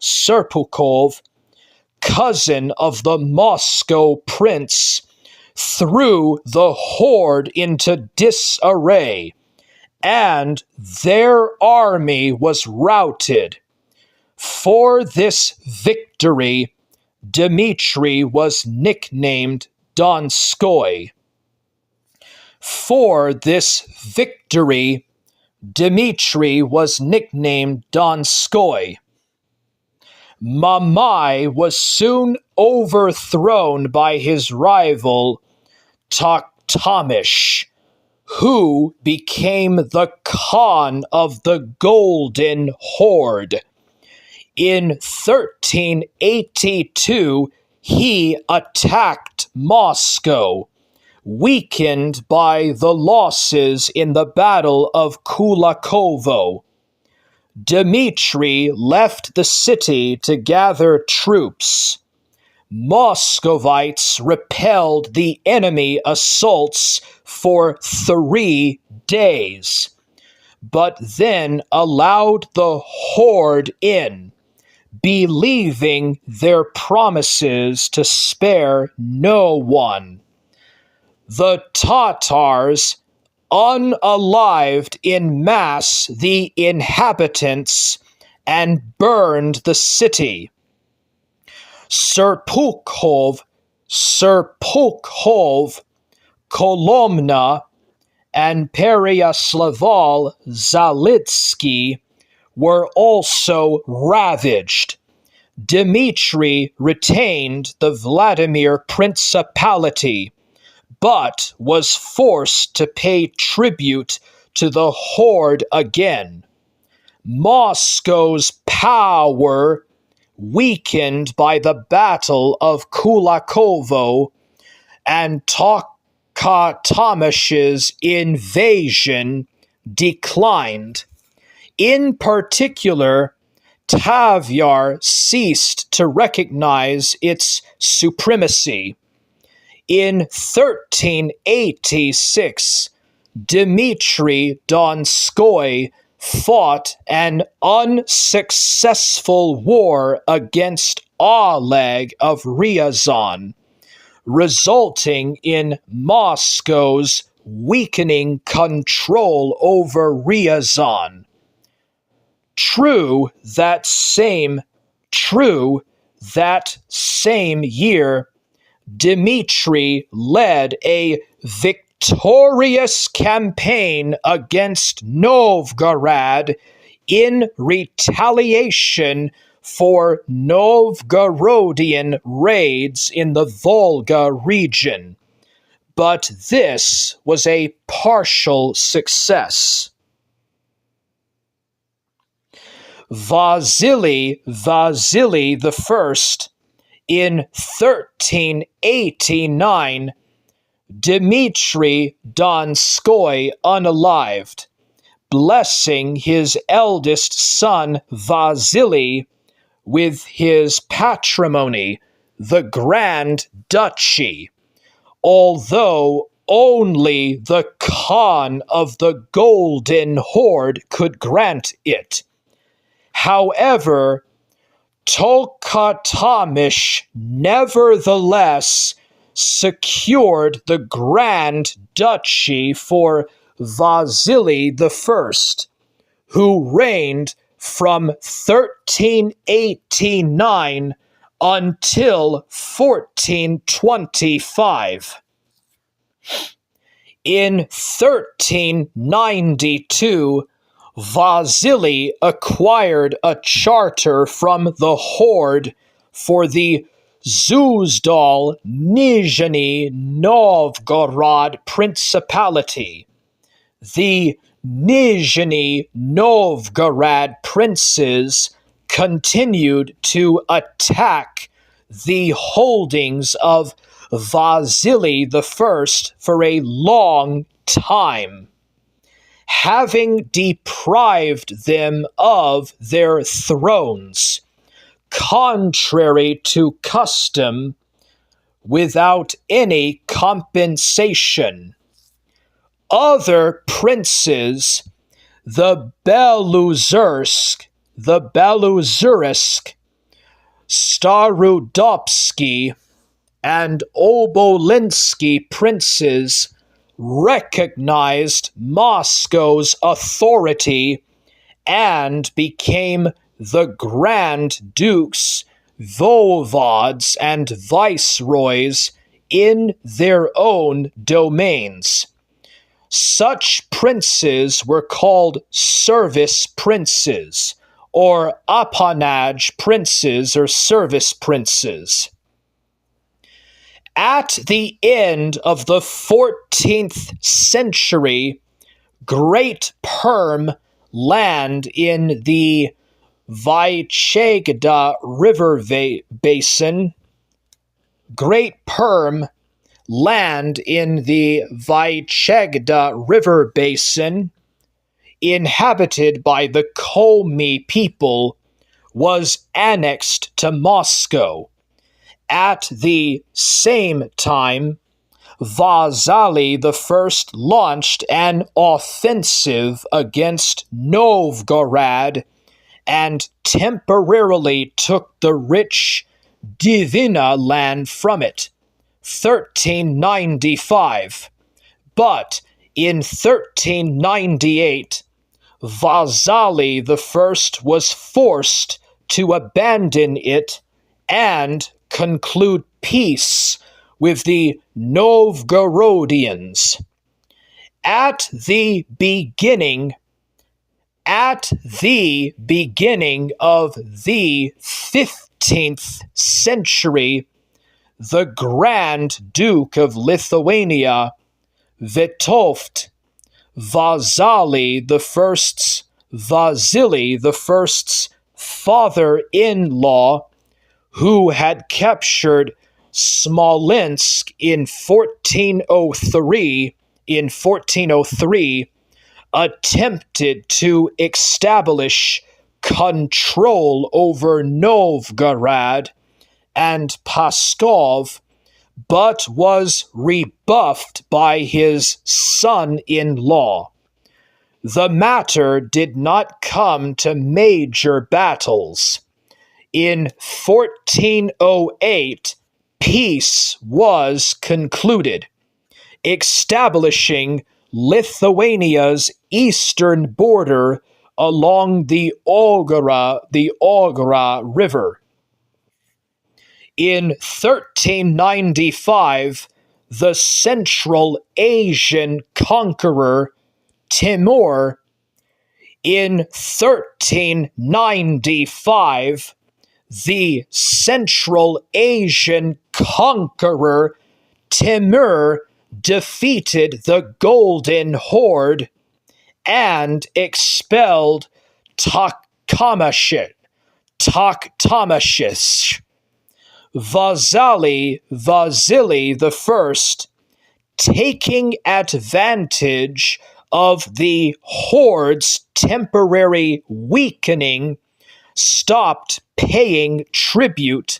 A: cousin of the Moscow prince, threw the horde into disarray, and their army was routed. For this victory, Dmitri was nicknamed Donskoy. Mamai was soon overthrown by his rival Toktamish, who became the Khan of the Golden Horde. In 1382, he attacked Moscow, weakened by the losses in the Battle of Kulakovo. Dmitri left the city to gather troops. Muscovites repelled the enemy assaults for 3 days, but then allowed the horde in, believing their promises to spare no one. The Tatars unalived in mass the inhabitants and burned the city. Serpukhov, Kolomna, and Pereyaslav Zalitsky were also ravaged. Dmitri retained the Vladimir Principality, but was forced to pay tribute to the horde again. Moscow's power weakened by the Battle of Kulakovo and Tokatamish's invasion, declined. In particular, Tavyar ceased to recognize its supremacy. In 1386, Dmitry Donskoy fought an unsuccessful war against Oleg of Ryazan, resulting in Moscow's weakening control over Ryazan. True, that same year, Dmitry led a victorious campaign against Novgorod in retaliation for Novgorodian raids in the Volga region. But this was a partial success. Vasily I, in 1389, Dmitry Donskoy unalived, blessing his eldest son Vasily with his patrimony, the Grand Duchy, although only the Khan of the Golden Horde could grant it. However, Tokatamish nevertheless secured the Grand Duchy for Vasily I, who reigned from 1389 until 1425. In 1392, Vasily acquired a charter from the Horde for the Zuzdal Nizhny Novgorod Principality. The Nizhny Novgorod princes continued to attack the holdings of Vasily I for a long time, having deprived them of their thrones, contrary to custom, without any compensation. Other princes, the Beluzersk, Starudopsky, and Obolinsky princes recognized Moscow's authority and became the Grand Dukes, Voivods, and Viceroys in their own domains. Such princes were called service princes, or appanage princes or service princes. At the end of the 14th century, Great Perm land in the Vychegda River Basin, Great Perm land in the Vychegda River Basin, inhabited by the Komi people, was annexed to Moscow. At the same time, Vasily I launched an offensive against Novgorod and temporarily took the rich Divina land from it, 1395. But in 1398, Vasily I was forced to abandon it and conclude peace with the Novgorodians. At the beginning of the 15th century, the Grand Duke of Lithuania, Vytautas, Vasily I's father-in-law, who had captured Smolensk in 1403, attempted to establish control over Novgorod and Pskov, but was rebuffed by his son-in-law. The matter did not come to major battles. In 1408, peace was concluded, establishing Lithuania's eastern border along the Ogra River. In 1395, the Central Asian conqueror Timur. In 1395, the Central Asian conqueror Timur defeated the Golden Horde and expelled Tokhtamysh. Vasily I, taking advantage of the horde's temporary weakening, stopped paying tribute,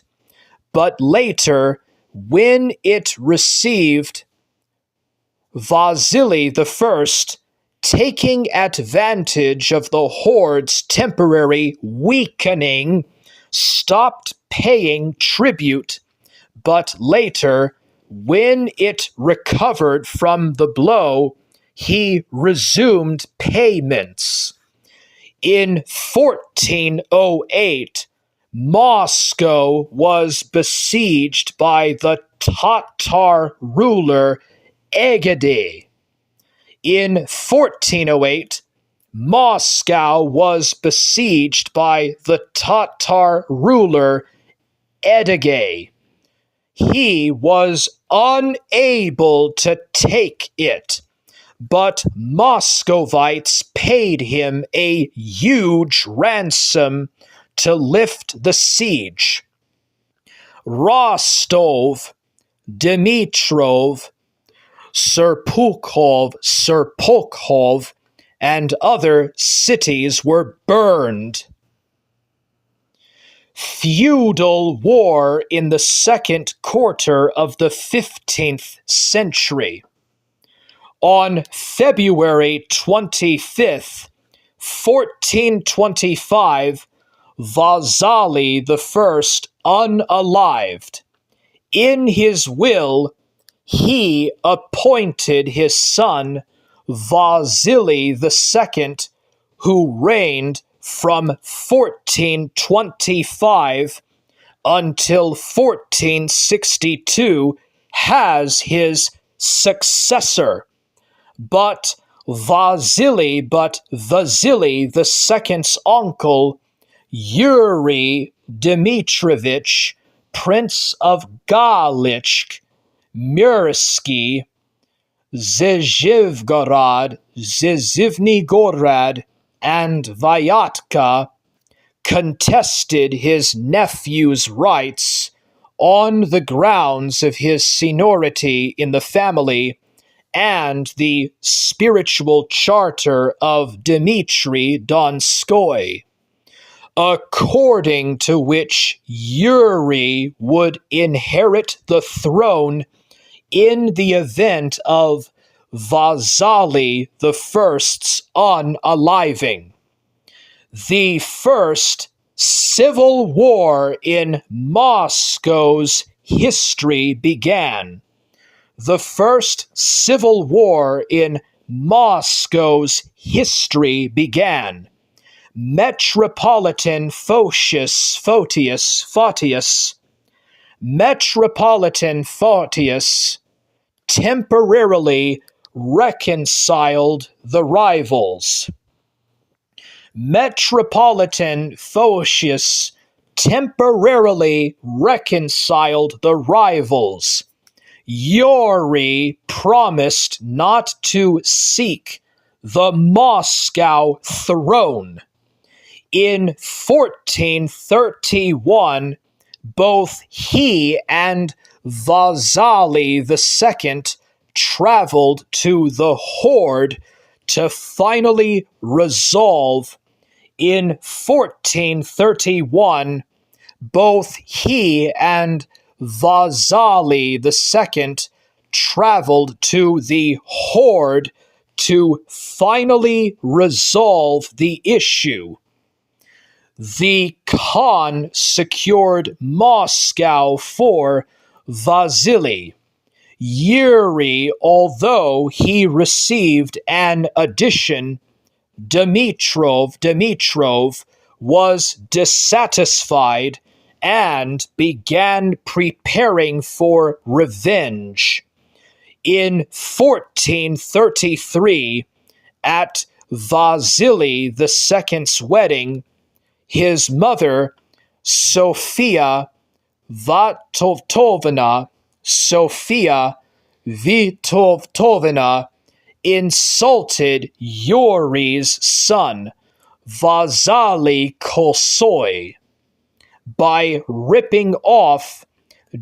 A: but later, when it received Vasily I, taking advantage of the horde's temporary weakening, stopped paying tribute, but later, when it recovered from the blow, he resumed payments. In 1408, Moscow was besieged by the Tatar ruler Egede. In 1408, Moscow was besieged by the Tatar ruler Egede. He was unable to take it, but Muscovites paid him a huge ransom to lift the siege. Rostov, Dmitrov, Serpukhov, and other cities were burned. Feudal war in the second quarter of the 15th century. On February 25th, 1425, Vasily I unalived. In his will, he appointed his son Vasily II, who reigned from 1425 until 1462, as his successor. But Vasily II's uncle, Yuri Dmitrovich, Prince of Galitsk, Mursky, Zhivgorod, Zhivnigorod, and Vyatka, contested his nephew's rights on the grounds of his seniority in the family and the spiritual charter of Dmitry Donskoy, according to which Yuri would inherit the throne in the event of Vasily I's unaliving. The first civil war in Moscow's history began. The first civil war in Moscow's history began. Metropolitan Photius temporarily reconciled the rivals. Metropolitan Photius temporarily reconciled the rivals. Yuri promised not to seek the Moscow throne. In 1431, both he and Vasily II traveled to the Horde to finally resolve. In 1431, both he and Vasily II traveled to the Horde to finally resolve the issue. The Khan secured Moscow for Vasily. Yuri, although he received an addition, Dimitrov was dissatisfied and began preparing for revenge. In 1433, at Vasily II's wedding, his mother, Sophia Vitovtovna, insulted Yuri's son, Vasily Kolsoy, by ripping off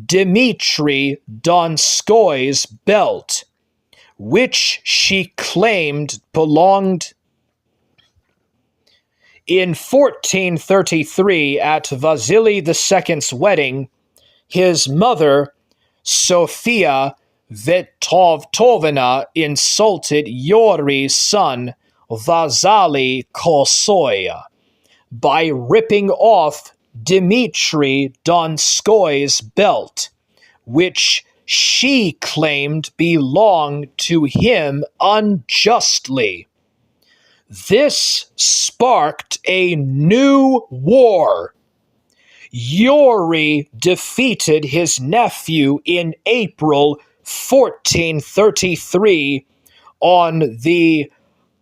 A: Dmitry Donskoy's belt, which she claimed belonged. In 1433, at Vasily II's wedding, his mother, Sophia Vitovtovna, insulted Yuri's son, Vasily Kolsoy, by ripping off Dmitry Donskoy's belt, which she claimed belonged to him unjustly. This sparked a new war. Yuri defeated his nephew in April 1433 on the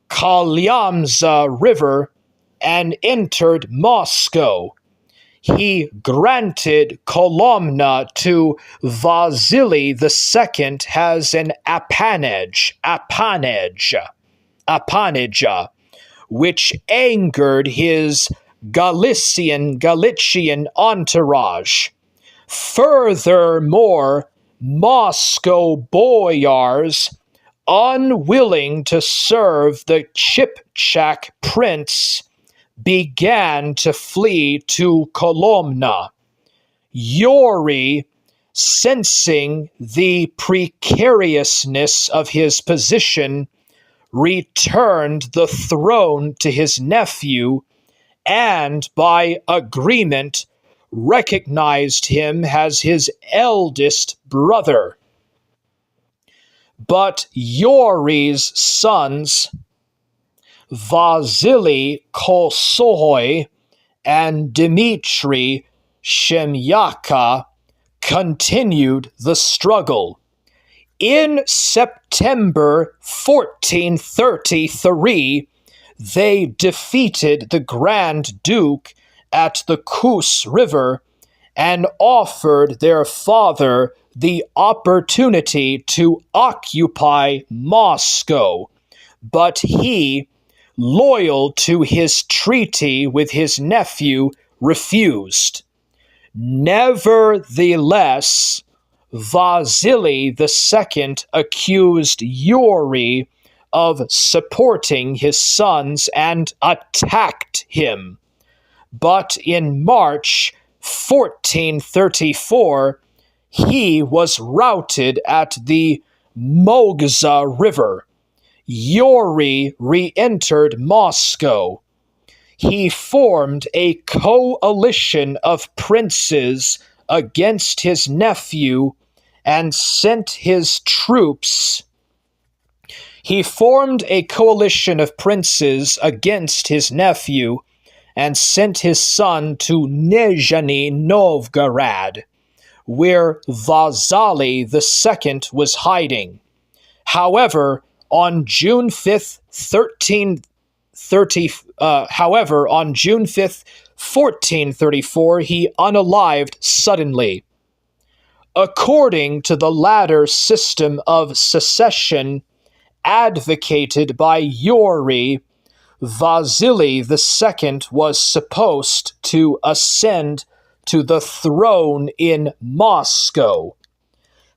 A: Kalyamza River and entered Moscow. He granted Kolomna to Vasily II as an appanage, which angered his Galician entourage. Furthermore, Moscow boyars, unwilling to serve the Chipchak prince, began to flee to Kolomna. Yuri, sensing the precariousness of his position, returned the throne to his nephew and, by agreement, recognized him as his eldest brother. But Yuri's sons, Vasily Kolsoy and Dmitry Shemyaka, continued the struggle. In September 1433, they defeated the Grand Duke at the Kus River and offered their father the opportunity to occupy Moscow, but he, loyal to his treaty with his nephew, refused. Nevertheless, Vasily II accused Yuri of supporting his sons and attacked him. But in March 1434, he was routed at the Mogza River. Yuri re-entered Moscow. He formed a coalition of princes against his nephew and sent his troops. He formed a coalition of princes against his nephew and sent his son to Nizhny Novgorod, where Vasily II was hiding. However, on June 5th, 1434, he unalived suddenly. According to the latter system of secession advocated by Yuri, Vasily II was supposed to ascend to the throne in Moscow.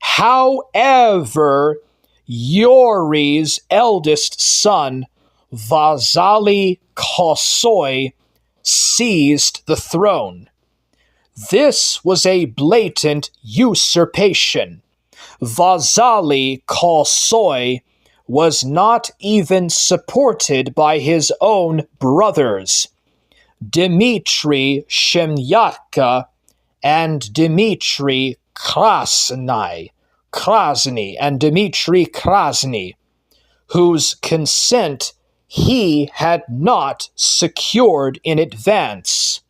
A: However, Yuri's eldest son, Vasily Kosoi, seized the throne. This was a blatant usurpation. Vasily Kosoi was not even supported by his own brothers, Dmitry Shemyatka and Dmitry Krasny, whose consent he had not secured in advance.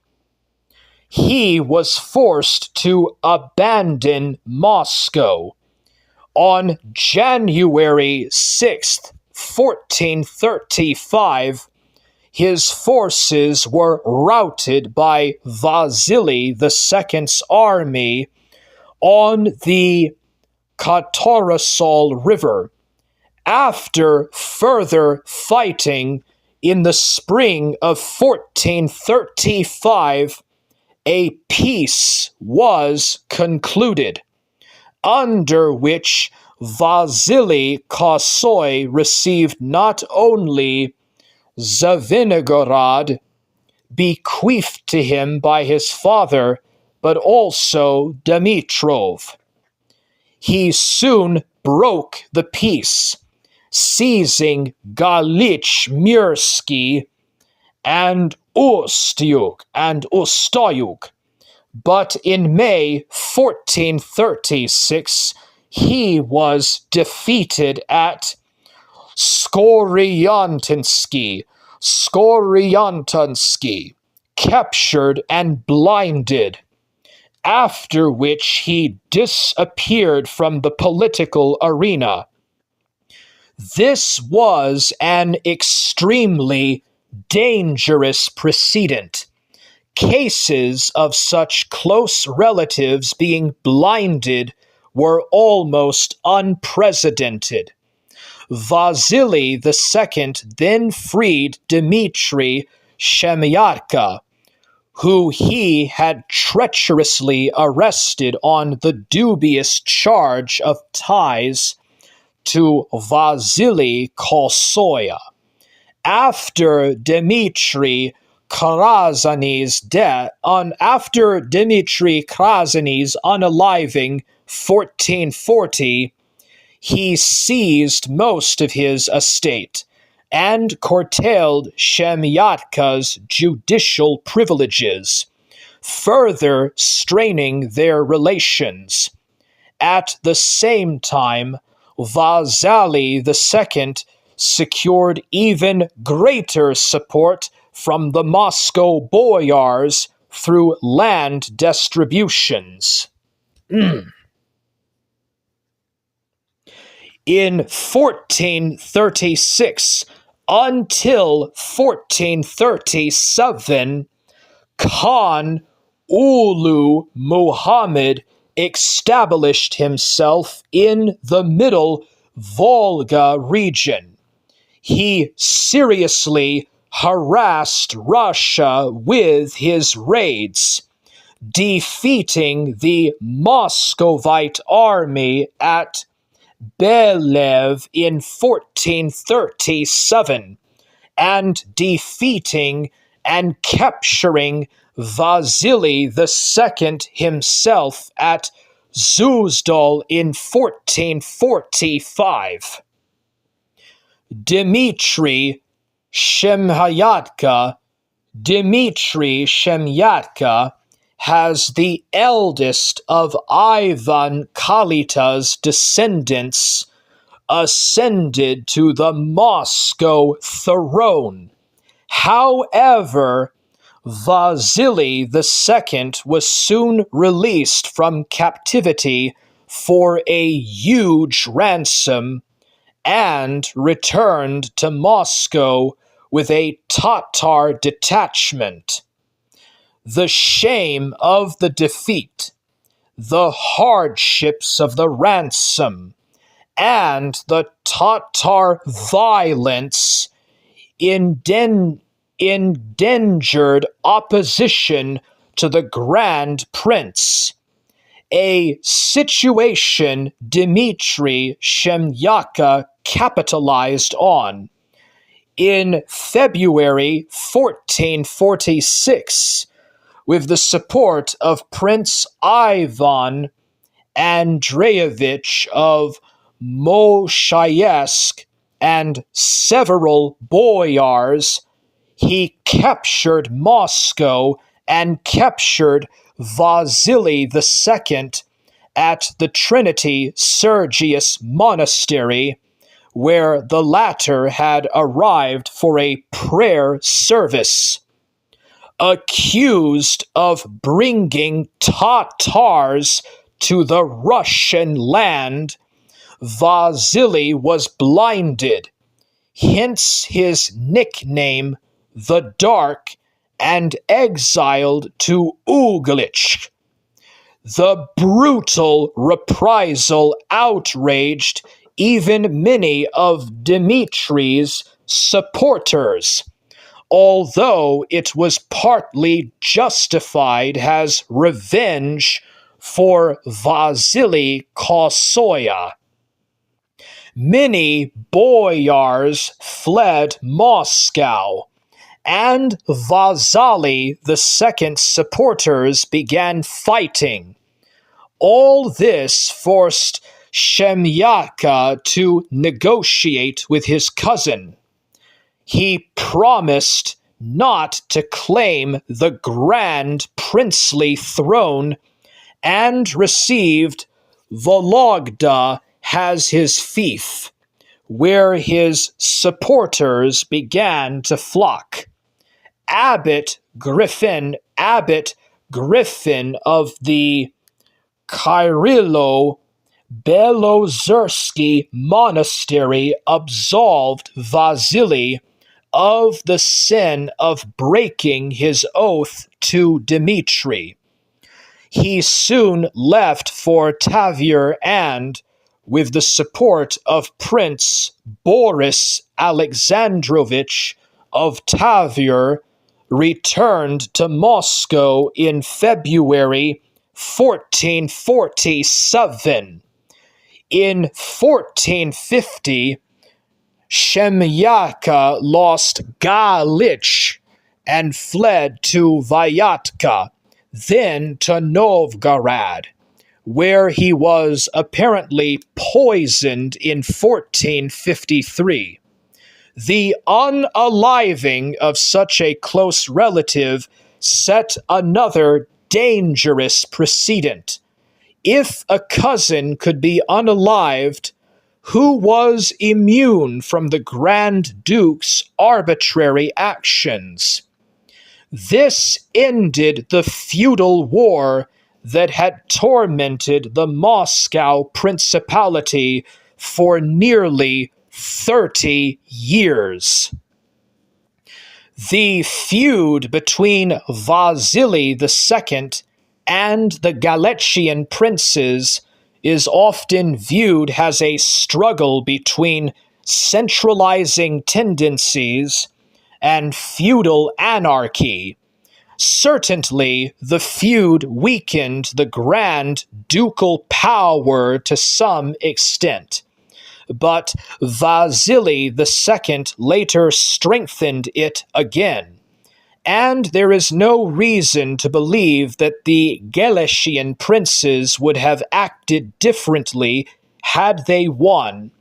A: He was forced to abandon Moscow. On January 6th, 1435, his forces were routed by Vasily II's army on the Katarasol River. After further fighting in the spring of 1435, a peace was concluded, under which Vasily Kosoi received not only Zavingorod, bequeathed to him by his father, but also Dmitrov. He soon broke the peace, seizing Galich Mursky and Ustoyuk. But in May 1436, he was defeated at Skoryantansky, captured and blinded, after which he disappeared from the political arena. This was an extremely dangerous precedent. Cases of such close relatives being blinded were almost unprecedented. Vasily II then freed Dmitry Shemyatka, who he had treacherously arrested on the dubious charge of ties to Vasily Kosoi. After Dmitry Krasny's unaliving 1440, he seized most of his estate and curtailed Shemyatka's judicial privileges, further straining their relations. At the same time, Vasily II secured even greater support from the Moscow boyars through land distributions. In 1436 until 1437, Khan Ulu Muhammad established himself in the Middle Volga region. He seriously harassed Russia with his raids, defeating the Muscovite army at Belev in 1437, and defeating and capturing Vasily II himself at Zuzdal in 1445. Dmitry Shemyatka has the eldest of Ivan Kalita's descendants ascended to the Moscow throne. However, Vasily II was soon released from captivity for a huge ransom and returned to Moscow with a Tatar detachment. The shame of the defeat, the hardships of the ransom, and the Tatar violence endangered opposition to the Grand Prince, a situation Dmitry Shemyaka capitalized on. In February 1446, with the support of Prince Ivan Andreevich of Moshayesk and several boyars, he captured Moscow and captured Vasily II at the Trinity Sergius Monastery, where the latter had arrived for a prayer service. Accused of bringing Tatars to the Russian land, Vasily was blinded, hence his nickname, the Dark, and exiled to Uglitch. The brutal reprisal outraged even many of Dmitry's supporters, although it was partly justified as revenge for Vasily Kosoya. Many boyars fled Moscow, and Vasily II's supporters began fighting. All this forced Shemyaka to negotiate with his cousin. He promised not to claim the grand princely throne and received Vologda as his fief, where his supporters began to flock. Abbot Griffin of the Kyrillo-Belozersky monastery absolved Vasily of the sin of breaking his oath to Dmitry. He soon left for Tver and, with the support of Prince Boris Alexandrovich of Tver, returned to Moscow in February 1447. In 1450, Shemyaka lost Galich and fled to Vyatka, then to Novgorod, where he was apparently poisoned in 1453. The unaliving of such a close relative set another dangerous precedent. If a cousin could be unalived, who was immune from the Grand Duke's arbitrary actions? This ended the feudal war that had tormented the Moscow Principality for nearly 30 years. The feud between Vasily II and the Galician princes is often viewed as a struggle between centralizing tendencies and feudal anarchy. Certainly, the feud weakened the Grand Ducal power to some extent, but Vasily II later strengthened it again, and there is no reason to believe that the Galician princes would have acted differently had they won.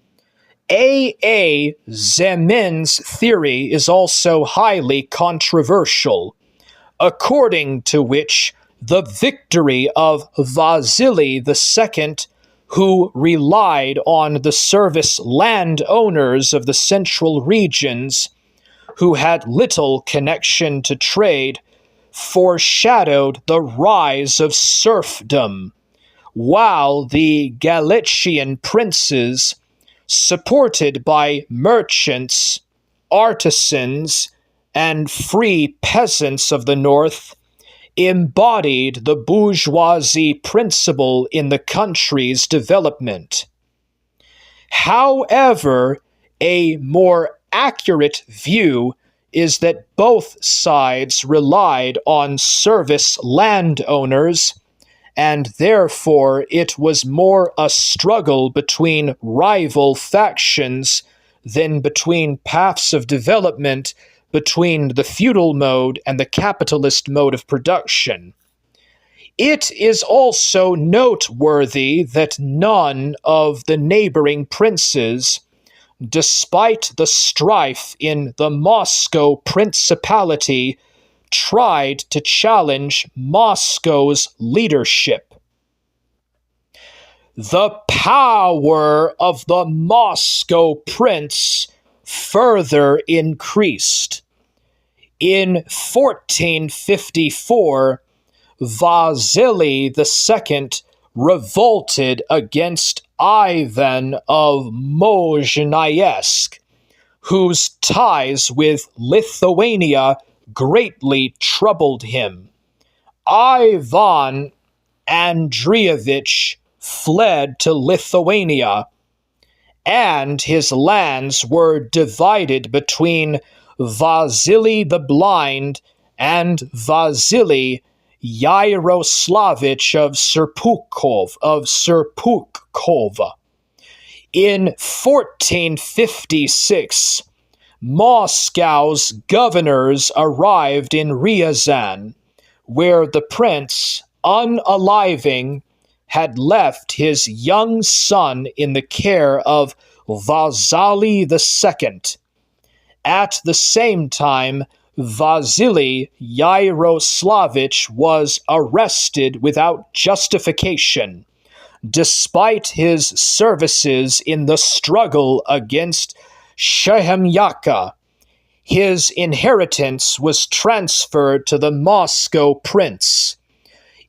A: A. Zemin's theory is also highly controversial, according to which the victory of Vasily II, who relied on the service landowners of the central regions, who had little connection to trade, foreshadowed the rise of serfdom, while the Galician princes, supported by merchants, artisans, and free peasants of the north, embodied the bourgeoisie principle in the country's development. However, a more accurate view is that both sides relied on service landowners, and therefore it was more a struggle between rival factions than between paths of development between the feudal mode and the capitalist mode of production. It is also noteworthy that none of the neighboring princes, despite the strife in the Moscow Principality, tried to challenge Moscow's leadership. The power of the Moscow prince further increased. In 1454, Vasily II revolted against Ivan of Mozhnaysk, whose ties with Lithuania greatly troubled him. Ivan Andreevich fled to Lithuania, and his lands were divided between Vasily the Blind and Vasily Yaroslavich of Serpukhov. In 1456, Moscow's governors arrived in Ryazan, where the prince, unaliving, had left his young son in the care of Vasily II. At the same time, Vasily Yaroslavich was arrested without justification, despite his services in the struggle against Shahemyaka. His inheritance was transferred to the Moscow prince.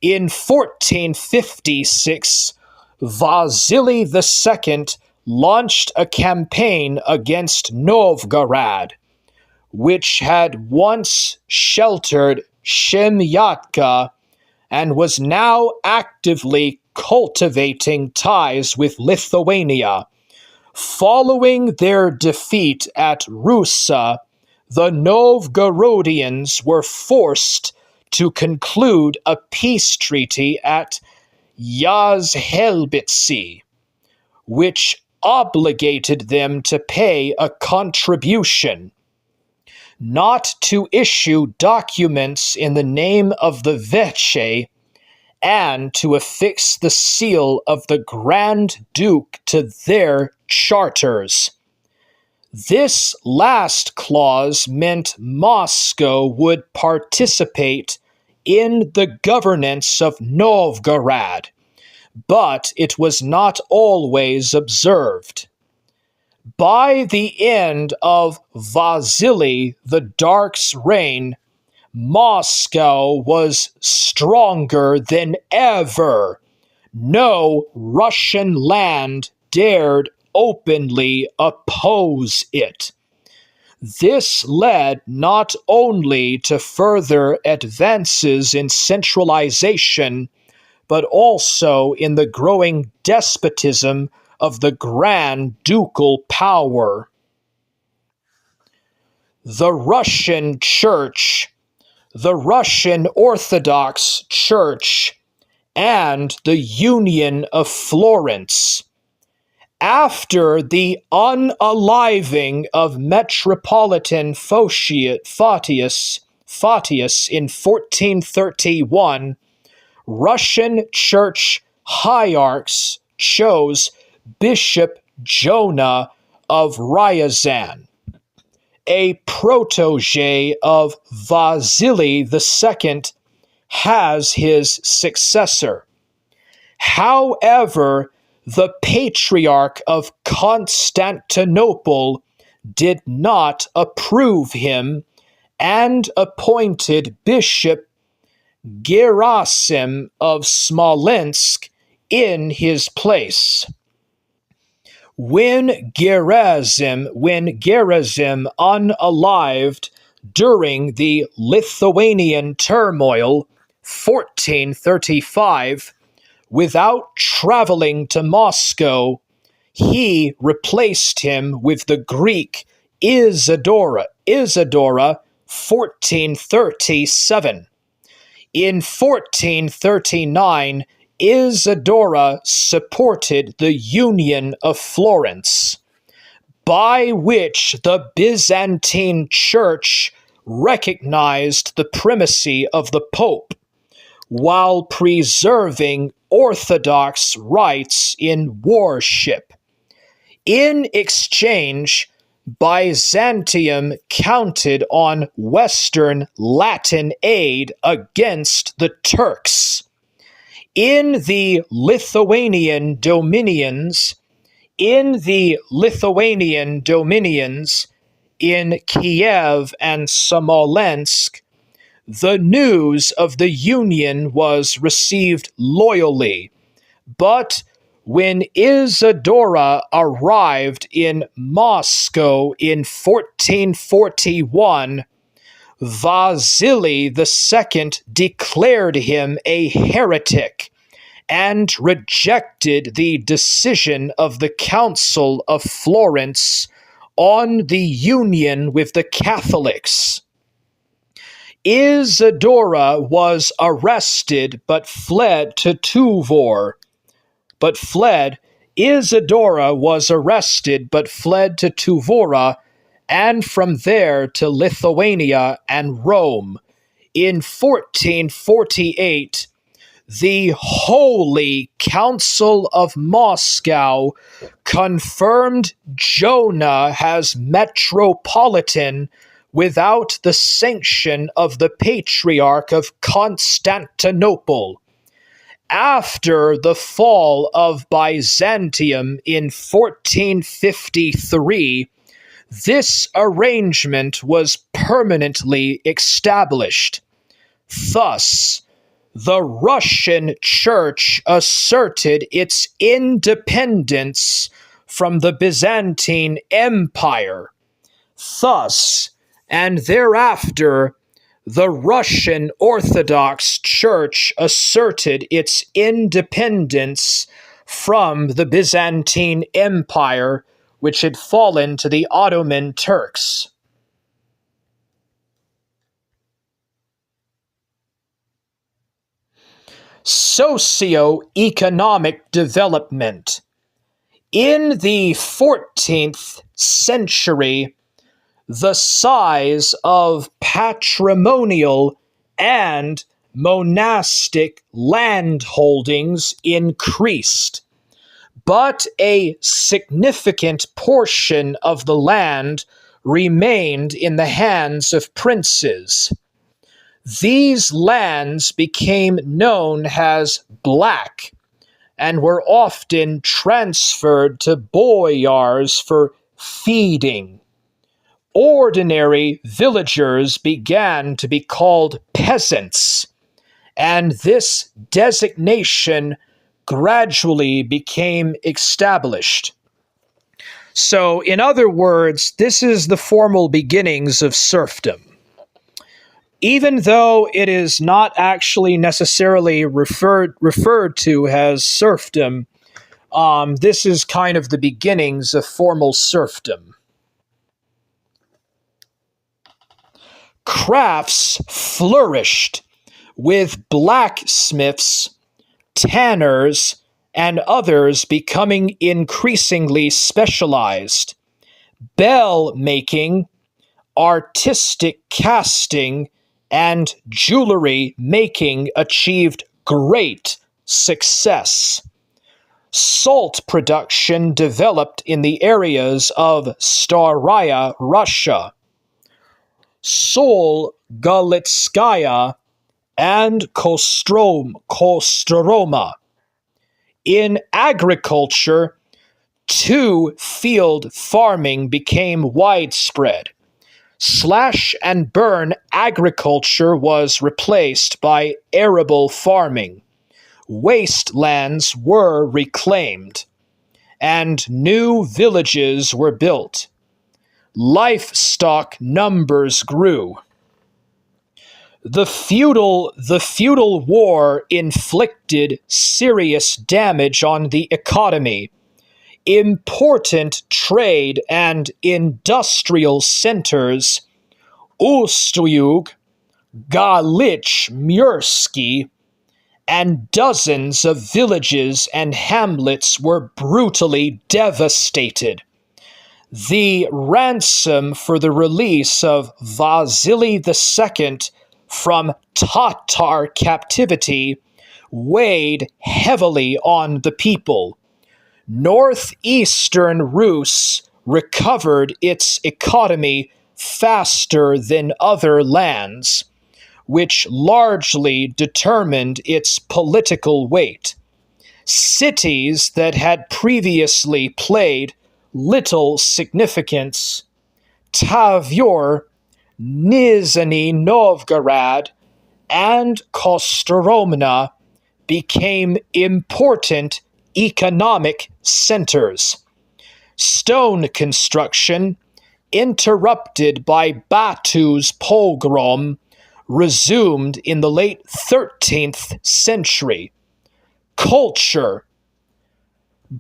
A: In 1456, Vasily II launched a campaign against Novgorod, which had once sheltered Shemyatka and was now actively cultivating ties with Lithuania. Following their defeat at Rusa, the Novgorodians were forced to conclude a peace treaty at Yazhelbitsy, which obligated them to pay a contribution, not to issue documents in the name of the Veche, and to affix the seal of the Grand Duke to their charters. This last clause meant Moscow would participate in the governance of Novgorod, but it was not always observed. By the end of Vasily the Dark's reign, Moscow was stronger than ever. No Russian land dared openly oppose it. This led not only to further advances in centralization, but also in the growing despotism of the Grand Ducal power. The Russian Church, the Russian Orthodox Church, and the Union of Florence. After the unaliving of Metropolitan Photius in 1431, Russian church hierarchs chose Bishop Jonah of Ryazan, a protege of Vasily II, as his successor. However, the Patriarch of Constantinople did not approve him and appointed Bishop Gerasim of Smolensk in his place. When Gerasim unalived during the Lithuanian turmoil, 1435, without traveling to Moscow, he replaced him with the Greek Isidora, Isadora, 1437. In 1439, Isadora supported the Union of Florence, by which the Byzantine Church recognized the primacy of the Pope, while preserving Orthodox rites in worship. In exchange, Byzantium counted on Western Latin aid against the Turks. In the Lithuanian dominions, in Kiev and Smolensk, the news of the union was received loyally, but when Isadora arrived in Moscow in 1441, Vasily II declared him a heretic and rejected the decision of the Council of Florence on the union with the Catholics. Isadora was arrested but fled to Tuvor. Isadora was arrested but fled to Tuvora, and from there to Lithuania and Rome. In 1448, the Holy Council of Moscow confirmed Jonah as metropolitan without the sanction of the Patriarch of Constantinople. After the fall of Byzantium in 1453, this arrangement was permanently established. Thus, the Russian Church asserted its independence from the Byzantine Empire. Thus, and thereafter, the Russian Orthodox Church asserted its independence from the Byzantine Empire, which had fallen to the Ottoman Turks. Socio-economic development. In the 14th century, the size of patrimonial and monastic landholdings increased, but a significant portion of the land remained in the hands of princes. These lands became known as black and were often transferred to boyars for feeding. Ordinary villagers began to be called peasants, and this designation gradually became established. So, in other words, this is the formal beginnings of serfdom. Even though it is not actually necessarily referred to as serfdom, this is kind of the beginnings of formal serfdom. Crafts flourished, with blacksmiths, tanners, and others becoming increasingly specialized. Bell making, artistic casting, and jewelry making achieved great success. Salt production developed in the areas of Staraya Russia, Sol Galitskaya, and Kostroma. In agriculture, two-field farming became widespread. Slash and burn agriculture was replaced by arable farming. Wastelands were reclaimed, and new villages were built. Livestock numbers grew. The feudal war inflicted serious damage on the economy. Important trade and industrial centers Ustuyug, Galich Mursky, and dozens of villages and hamlets were brutally devastated. The ransom for the release of Vasily II from Tatar captivity weighed heavily on the people. Northeastern Rus recovered its economy faster than other lands, which largely determined its political weight. Cities that had previously played little significance, Tavyor, Nizhny Novgorod, and Kostromna, became important economic centers. Stone construction, interrupted by Batu's pogrom, resumed in the late 13th century. Culture.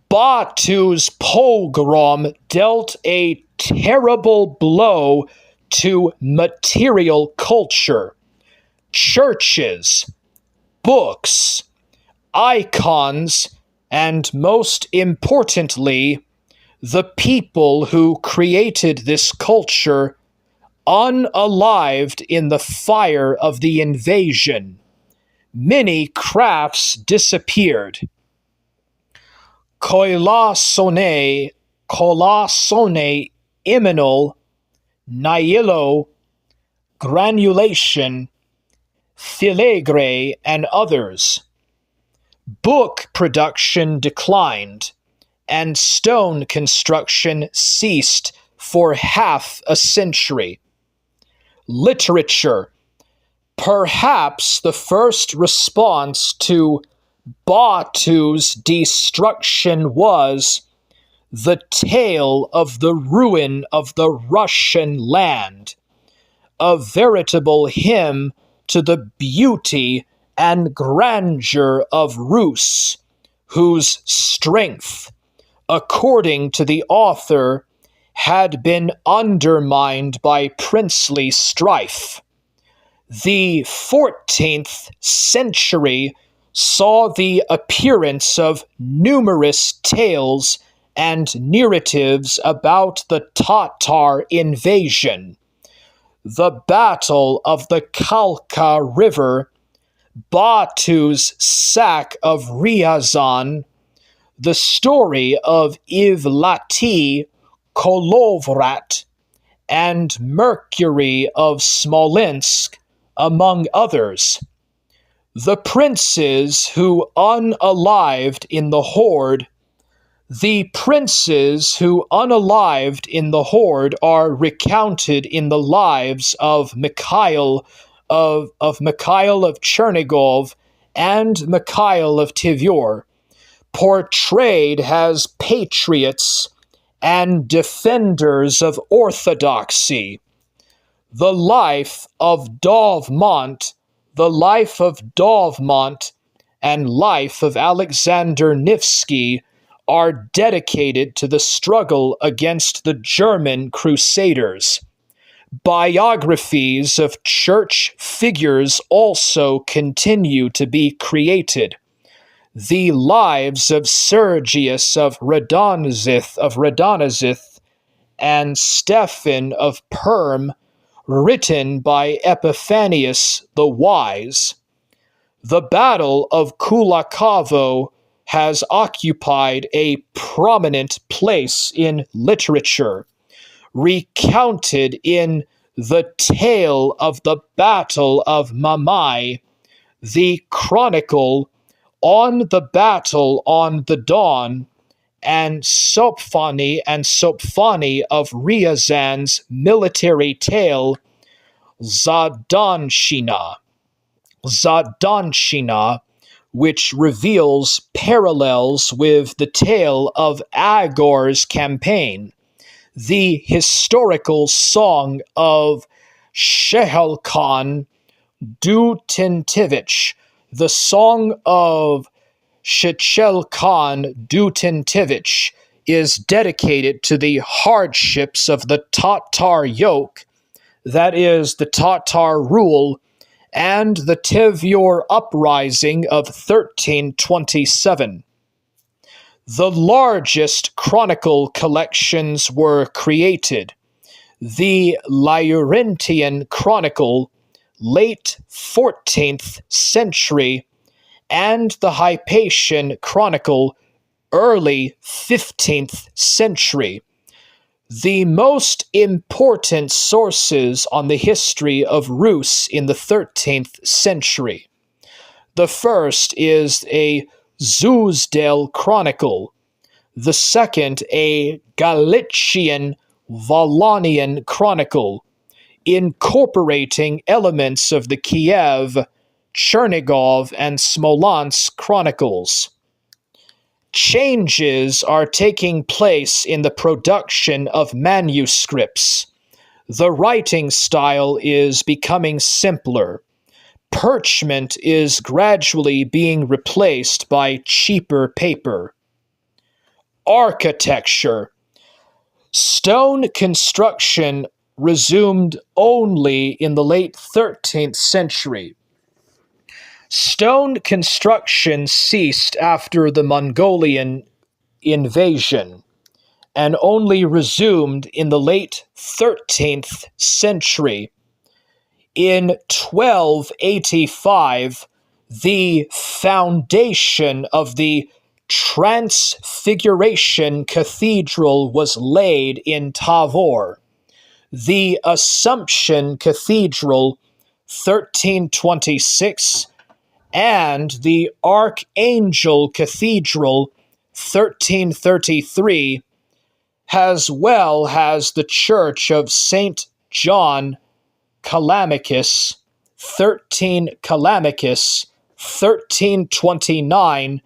A: Batu's pogrom dealt a terrible blow to material culture. Churches, books, icons, and most importantly, the people who created this culture unalived in the fire of the invasion. Many crafts disappeared. Koilasone, iminal, Nihilo, granulation, filigre, and others. Book production declined, and stone construction ceased for half a century. Literature. Perhaps the first response to Batu's destruction was the tale of the ruin of the Russian land, a veritable hymn to the beauty and grandeur of Rus, whose strength, according to the author, had been undermined by princely strife. The 14th century saw the appearance of numerous tales and narratives about the Tatar invasion, the Battle of the Kalka River, Batu's sack of Ryazan, the story of Ivlati Kolovrat, and Mercury of Smolensk, among others. The princes who unalived in the horde are recounted in the lives of Mikhail of Chernigov and Mikhail of Tver, portrayed as patriots and defenders of orthodoxy. The life of Dovmont, and life of Alexander Nevsky are dedicated to the struggle against the German Crusaders. Biographies of church figures also continue to be created. The lives of Sergius of Radonezith and Stephen of Perm, written by Epiphanius the Wise. The Battle of Kulakavo has occupied a prominent place in literature, recounted in The Tale of the Battle of Mamai, the Chronicle on the Battle on the Dawn, and Sopfani of Ryazan's military tale, Zadanshina, which reveals parallels with the tale of Agor's campaign, the historical song of Shehelkhan Dutintivich, the song of Shechelkhan Dutintivich is dedicated to the hardships of the Tatar yoke, that is, the Tatar rule, and the Tevyur uprising of 1327. The largest chronicle collections were created: the Laurentian Chronicle, late 14th century, and the Hypatian Chronicle, early 15th century. The most important sources on the history of Rus in the 13th century. The first is a Zouzdel Chronicle, the second a Galician Valonian Chronicle, incorporating elements of the Kiev, Chernigov, and Smolensk chronicles. Changes are taking place in the production of manuscripts. The writing style is becoming simpler. Parchment is gradually being replaced by cheaper paper. Architecture. Stone construction resumed only in the late 13th century. Stone construction ceased after the Mongolian invasion and only resumed in the late 13th century. In 1285, the foundation of the Transfiguration Cathedral was laid in Tavor. The Assumption Cathedral, 1326, and the Archangel Cathedral, 1333, as well as the Church of St. John Calamicus, 1329,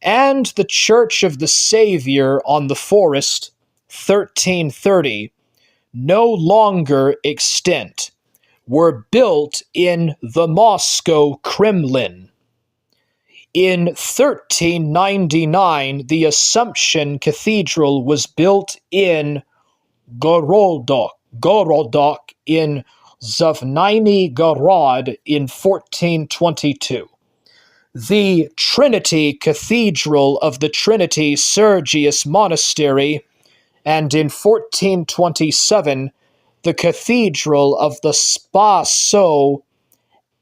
A: and the Church of the Savior on the Forest, 1330, no longer extant, were built in the Moscow Kremlin. In 1399, the Assumption Cathedral was built in Gorodok in Zavnaini Gorod in 1422. The Trinity Cathedral of the Trinity Sergius Monastery, and in 1427, the Cathedral of the Spaso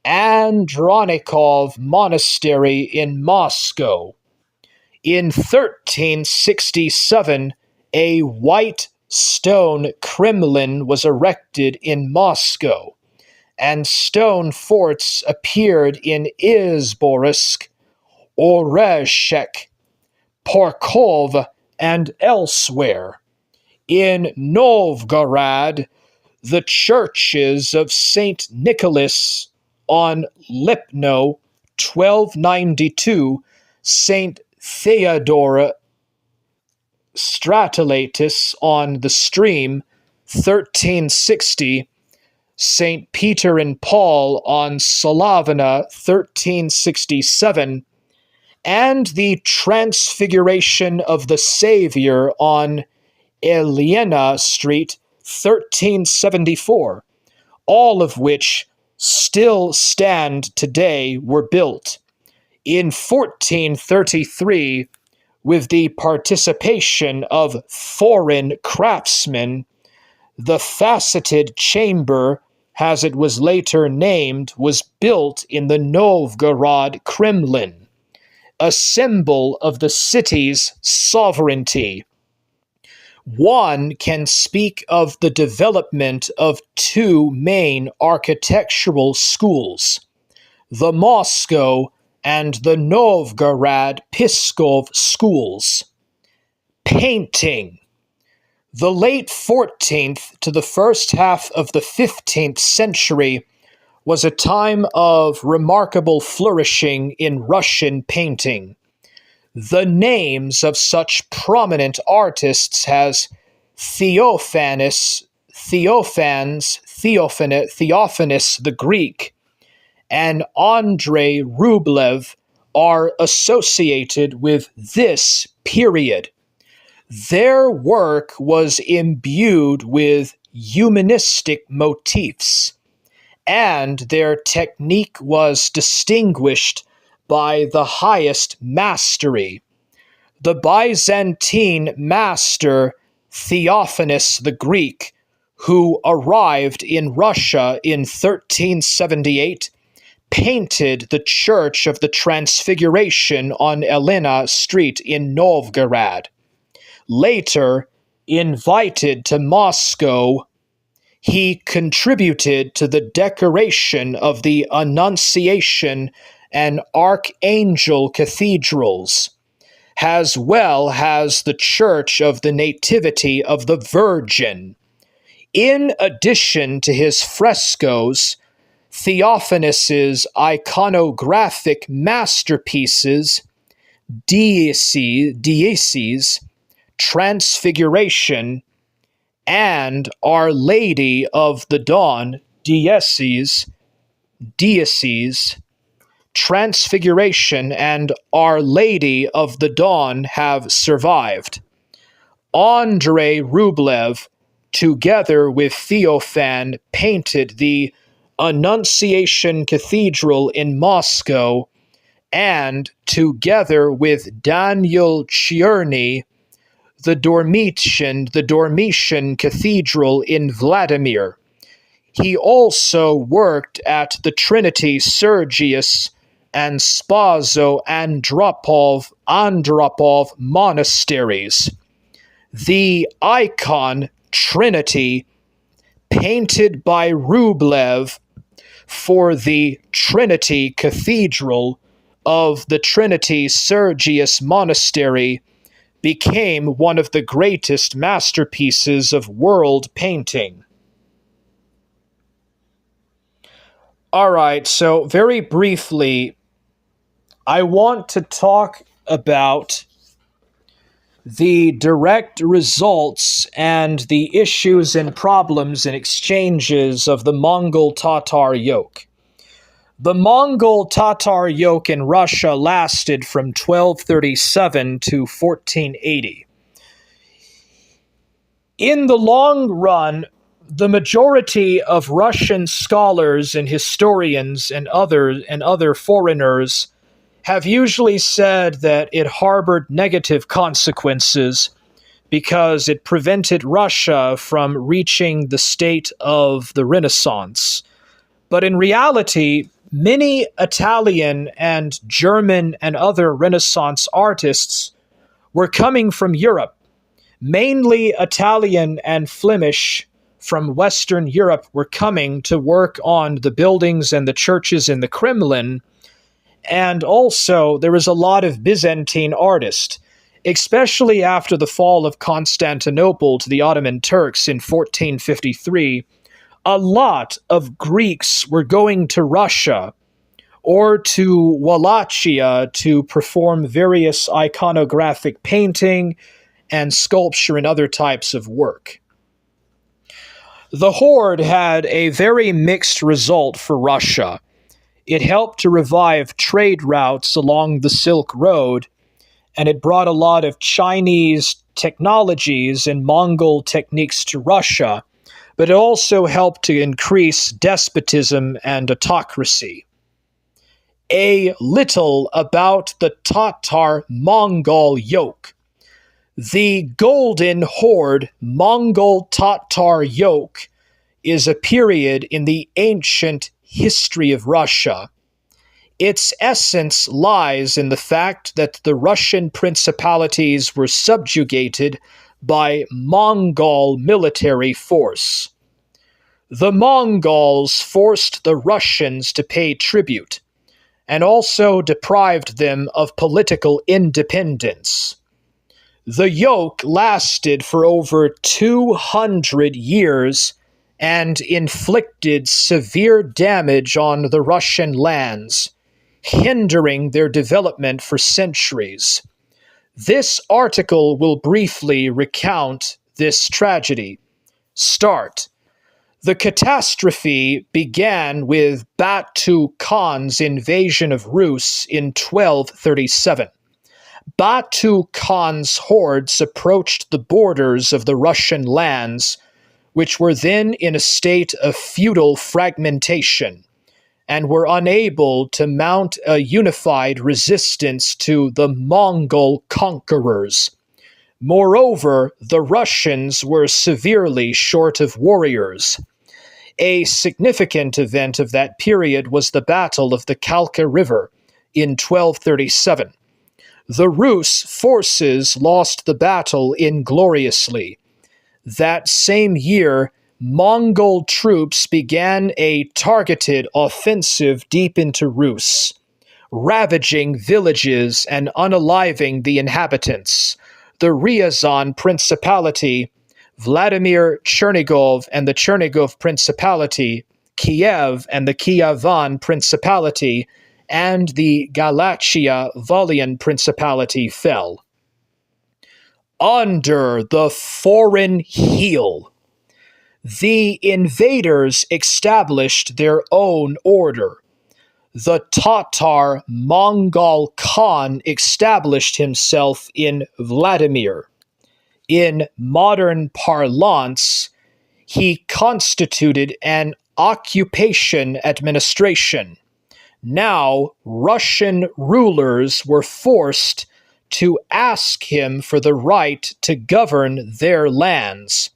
A: Andronikov Monastery in Moscow. In 1367, a white stone Kremlin was erected in Moscow, and stone forts appeared in Izborsk, Orezhsk, Porkov, and elsewhere. In Novgorod, the churches of St. Nicholas on Lipno, 1292, St. Theodora Stratolatus on the Stream, 1360, St. Peter and Paul on Solavina, 1367, and the Transfiguration of the Savior on Elena Street, 1374, all of which still stand today, were built. In 1433, with the participation of foreign craftsmen, the faceted chamber, as it was later named, was built in the Novgorod Kremlin, a symbol of the city's sovereignty. One can speak of the development of two main architectural schools, the Moscow and the Novgorod Pskov schools. Painting. The late 14th to the first half of the 15th century was a time of remarkable flourishing in Russian painting. The names of such prominent artists as Theophanes the Greek, and Andrei Rublev are associated with this period. Their work was imbued with humanistic motifs, and their technique was distinguished by the highest mastery. The Byzantine master Theophanes the Greek, who arrived in Russia in 1378, painted the Church of the Transfiguration on Elena Street in Novgorod. Later, invited to Moscow, he contributed to the decoration of the Annunciation and Archangel cathedrals, as well as the Church of the Nativity of the Virgin. In addition to his frescoes, Theophanes's iconographic masterpieces, Deices, Transfiguration, and Our Lady of the Dawn, Deices, Transfiguration, and Our Lady of the Dawn have survived. Andrei Rublev, together with Theophan, painted the Annunciation Cathedral in Moscow, and together with Daniel Czerny, the Dormitian Cathedral in Vladimir. He also worked at the Trinity Sergius and Spaso Andropov monasteries. The icon Trinity, painted by Rublev for the Trinity Cathedral of the Trinity Sergius Monastery, became one of the greatest masterpieces of world painting. All right, so very briefly, I want to talk about the direct results and the issues and problems and exchanges of the Mongol Tartar yoke. The Mongol Tartar yoke in Russia lasted from 1237 to 1480. In the long run, the majority of Russian scholars and historians and other foreigners have usually said that it harbored negative consequences because it prevented Russia from reaching the state of the Renaissance. But in reality, many Italian and German and other Renaissance artists were coming from Europe, mainly Italian and Flemish from Western Europe were coming to work on the buildings and the churches in the Kremlin. And also, there was a lot of Byzantine artists, especially after the fall of Constantinople to the Ottoman Turks in 1453. A lot of Greeks were going to Russia or to Wallachia to perform various iconographic painting and sculpture and other types of work. The Horde had a very mixed result for Russia. It helped to revive trade routes along the Silk Road, and it brought a lot of Chinese technologies and Mongol techniques to Russia, but it also helped to increase despotism and autocracy. A little about the Tatar-Mongol yoke. The Golden Horde Mongol Tartar yoke is a period in the ancient history of Russia. Its essence lies in the fact that the Russian principalities were subjugated by Mongol military force. The Mongols forced the Russians to pay tribute, and also deprived them of political independence. The yoke lasted for over 200 years and inflicted severe damage on the Russian lands, hindering their development for centuries. This article will briefly recount this tragedy. Start. The catastrophe began with Batu Khan's invasion of Rus in 1237. Batu Khan's hordes approached the borders of the Russian lands which were then in a state of feudal fragmentation and were unable to mount a unified resistance to the Mongol conquerors. Moreover, the Russians were severely short of warriors. A significant event of that period was the Battle of the Kalka River in 1237. The Rus forces lost the battle ingloriously. That same year, Mongol troops began a targeted offensive deep into Rus, ravaging villages and unaliving the inhabitants. The Ryazan Principality, Vladimir Chernigov and the Chernigov Principality, Kiev and the Kievan Principality, and the Galatia Valian Principality fell. Under the foreign heel, the invaders established their own order. The Tatar Mongol Khan established himself in Vladimir. In modern parlance, he constituted an occupation administration. Now, Russian rulers were forced to ask him for the right to govern their lands,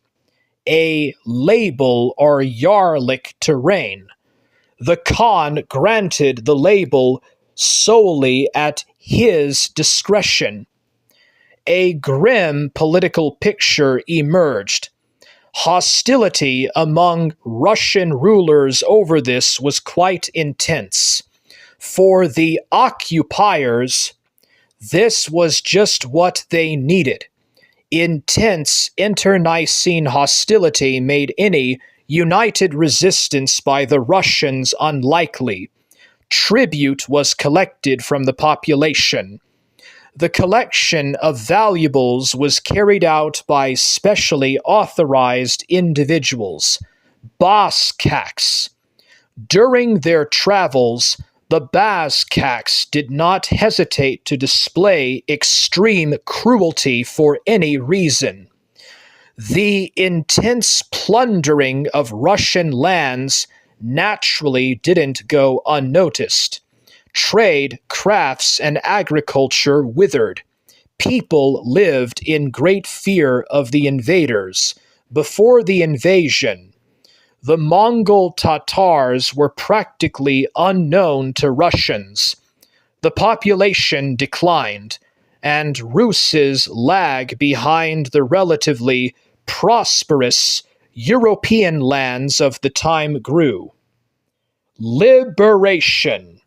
A: a label or Yarlik terrain. The Khan granted the label solely at his discretion. A grim political picture emerged. Hostility among Russian rulers over this was quite intense. For the occupiers, this was just what they needed. Intense internecine hostility made any united resistance by the Russians unlikely. Tribute was collected from the population. The collection of valuables was carried out by specially authorized individuals, Bazkaks. During their travels, the Bazkaks did not hesitate to display extreme cruelty for any reason. The intense plundering of Russian lands naturally didn't go unnoticed. Trade, crafts, and agriculture withered. People lived in great fear of the invaders. Before the invasion, the Mongol Tatars were practically unknown to Russians. The population declined, and Rus's lag behind the relatively prosperous European lands of the time grew. Liberation.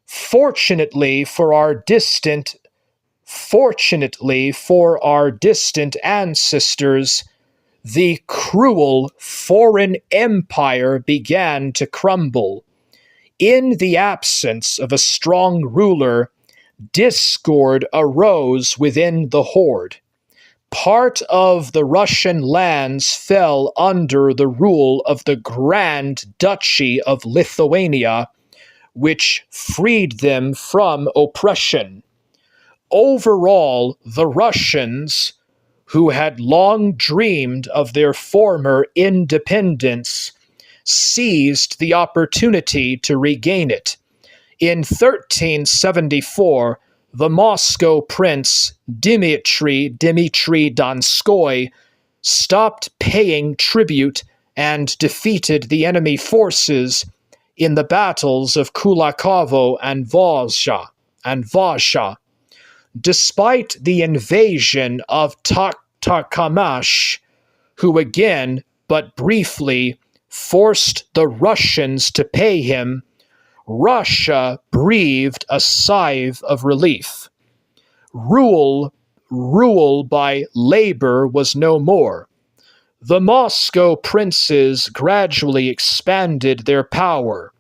A: Fortunately for our distant ancestors, the cruel foreign empire began to crumble. In the absence of a strong ruler, discord arose within the horde. Part of the Russian lands fell under the rule of the Grand Duchy of Lithuania, which freed them from oppression. Overall, the Russians, who had long dreamed of their former independence, seized the opportunity to regain it. In 1374, the Moscow prince Dmitry Donskoy stopped paying tribute and defeated the enemy forces in the battles of Kulakovo and Vazha. Despite the invasion of Takhamash, who again, but briefly, forced the Russians to pay him, Russia breathed a sigh of relief. Rule by labor was no more. The Moscow princes gradually expanded their power.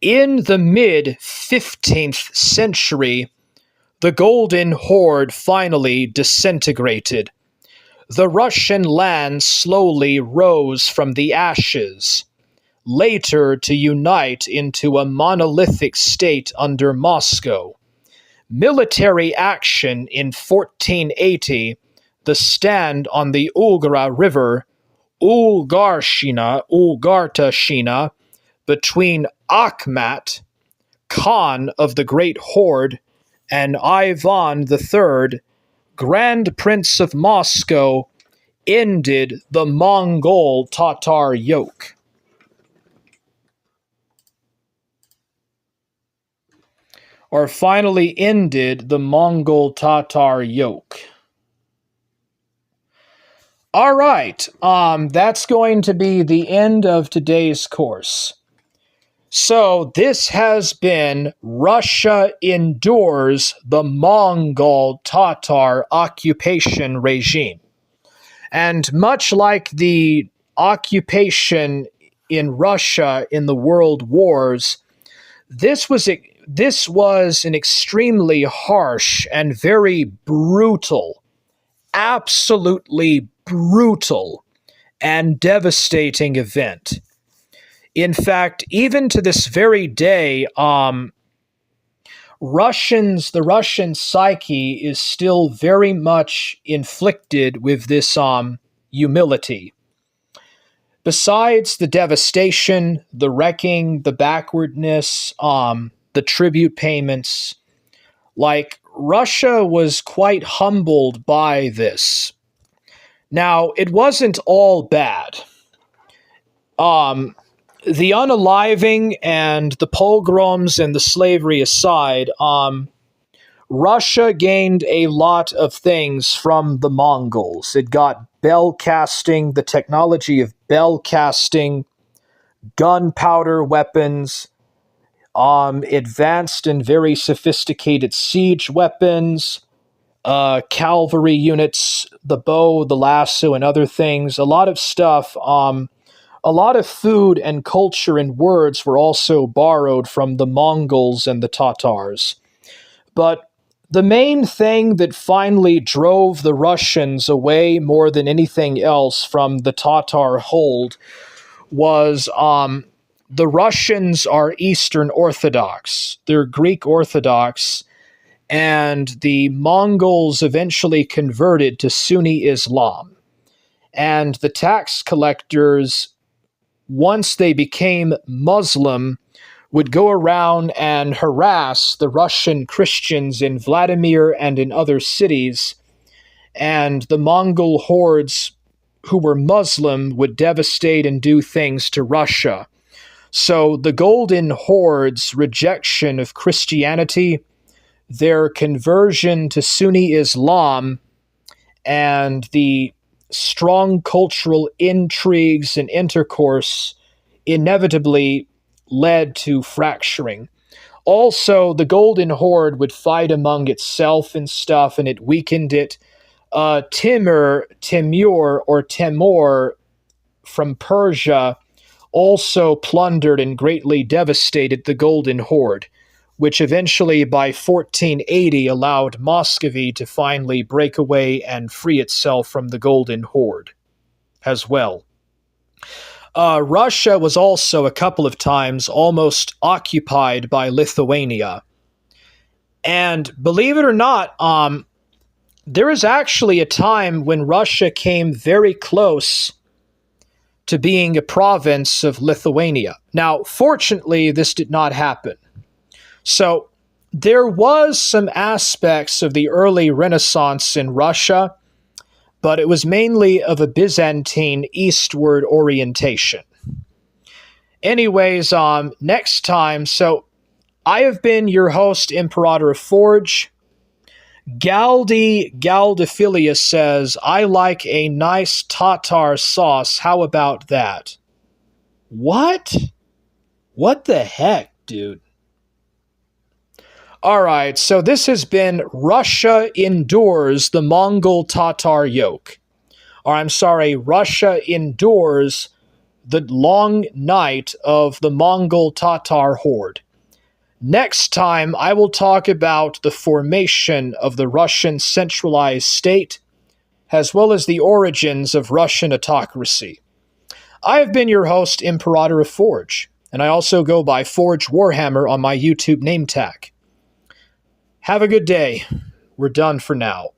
A: In the mid-15th century, the Golden Horde finally disintegrated. The Russian land slowly rose from the ashes, later to unite into a monolithic state under Moscow. Military action in 1480, the stand on the Ugra River, Ulgartashina, between Akhmat, Khan of the Great Horde, and Ivan III, Grand Prince of Moscow, ended the Mongol Tartar yoke. Or finally ended the Mongol Tartar yoke. All right, that's going to be the end of today's course. So this has been Russia Endures the Mongol Tartar Occupation Regime. And much like the occupation in Russia in the World Wars, this was an extremely harsh and very brutal, absolutely brutal and devastating event. In fact, even to this very day, the Russian psyche is still very much inflicted with this humility. Besides the devastation, the wrecking, the backwardness, the tribute payments, like Russia was quite humbled by this. Now, it wasn't all bad. The unaliving and the pogroms and the slavery aside, Russia gained a lot of things from the Mongols. It got bell casting, the technology of bell casting, gunpowder weapons, advanced and very sophisticated siege weapons, cavalry units, the bow, the lasso, and other things. A lot of stuff. A lot of food and culture and words were also borrowed from the Mongols and the Tatars. But the main thing that finally drove the Russians away more than anything else from the Tatar hold was the Russians are Eastern Orthodox. They're Greek Orthodox, and the Mongols eventually converted to Sunni Islam. And the tax collectors, once they became Muslim, would go around and harass the Russian Christians in Vladimir and in other cities, and the Mongol hordes who were Muslim would devastate and do things to Russia. So the Golden Horde's rejection of Christianity, their conversion to Sunni Islam, and the strong cultural intrigues and intercourse inevitably led to fracturing. Also, the Golden Horde would fight among itself and stuff, and it weakened it. Timur from Persia also plundered and greatly devastated the Golden Horde, which eventually by 1480 allowed Muscovy to finally break away and free itself from the Golden Horde as well. Russia was also a couple of times almost occupied by Lithuania. And believe it or not, there is actually a time when Russia came very close to being a province of Lithuania. Now, fortunately, this did not happen. So there was some aspects of the early Renaissance in Russia, but it was mainly of a Byzantine eastward orientation. Anyways, next time, so I have been your host, Imperator of Forge. Galdophilia says, I like a nice Tatar sauce. How about that? What? What the heck, dude? All right, so this has been Russia Endures the Mongol Tartar Yoke. Or I'm sorry, Russia Endures the Long Night of the Mongol Tartar Horde. Next time, I will talk about the formation of the Russian centralized state, as well as the origins of Russian autocracy. I have been your host, Imperator of Forge, and I also go by Forge Warhammer on my YouTube name tag. Have a good day. We're done for now.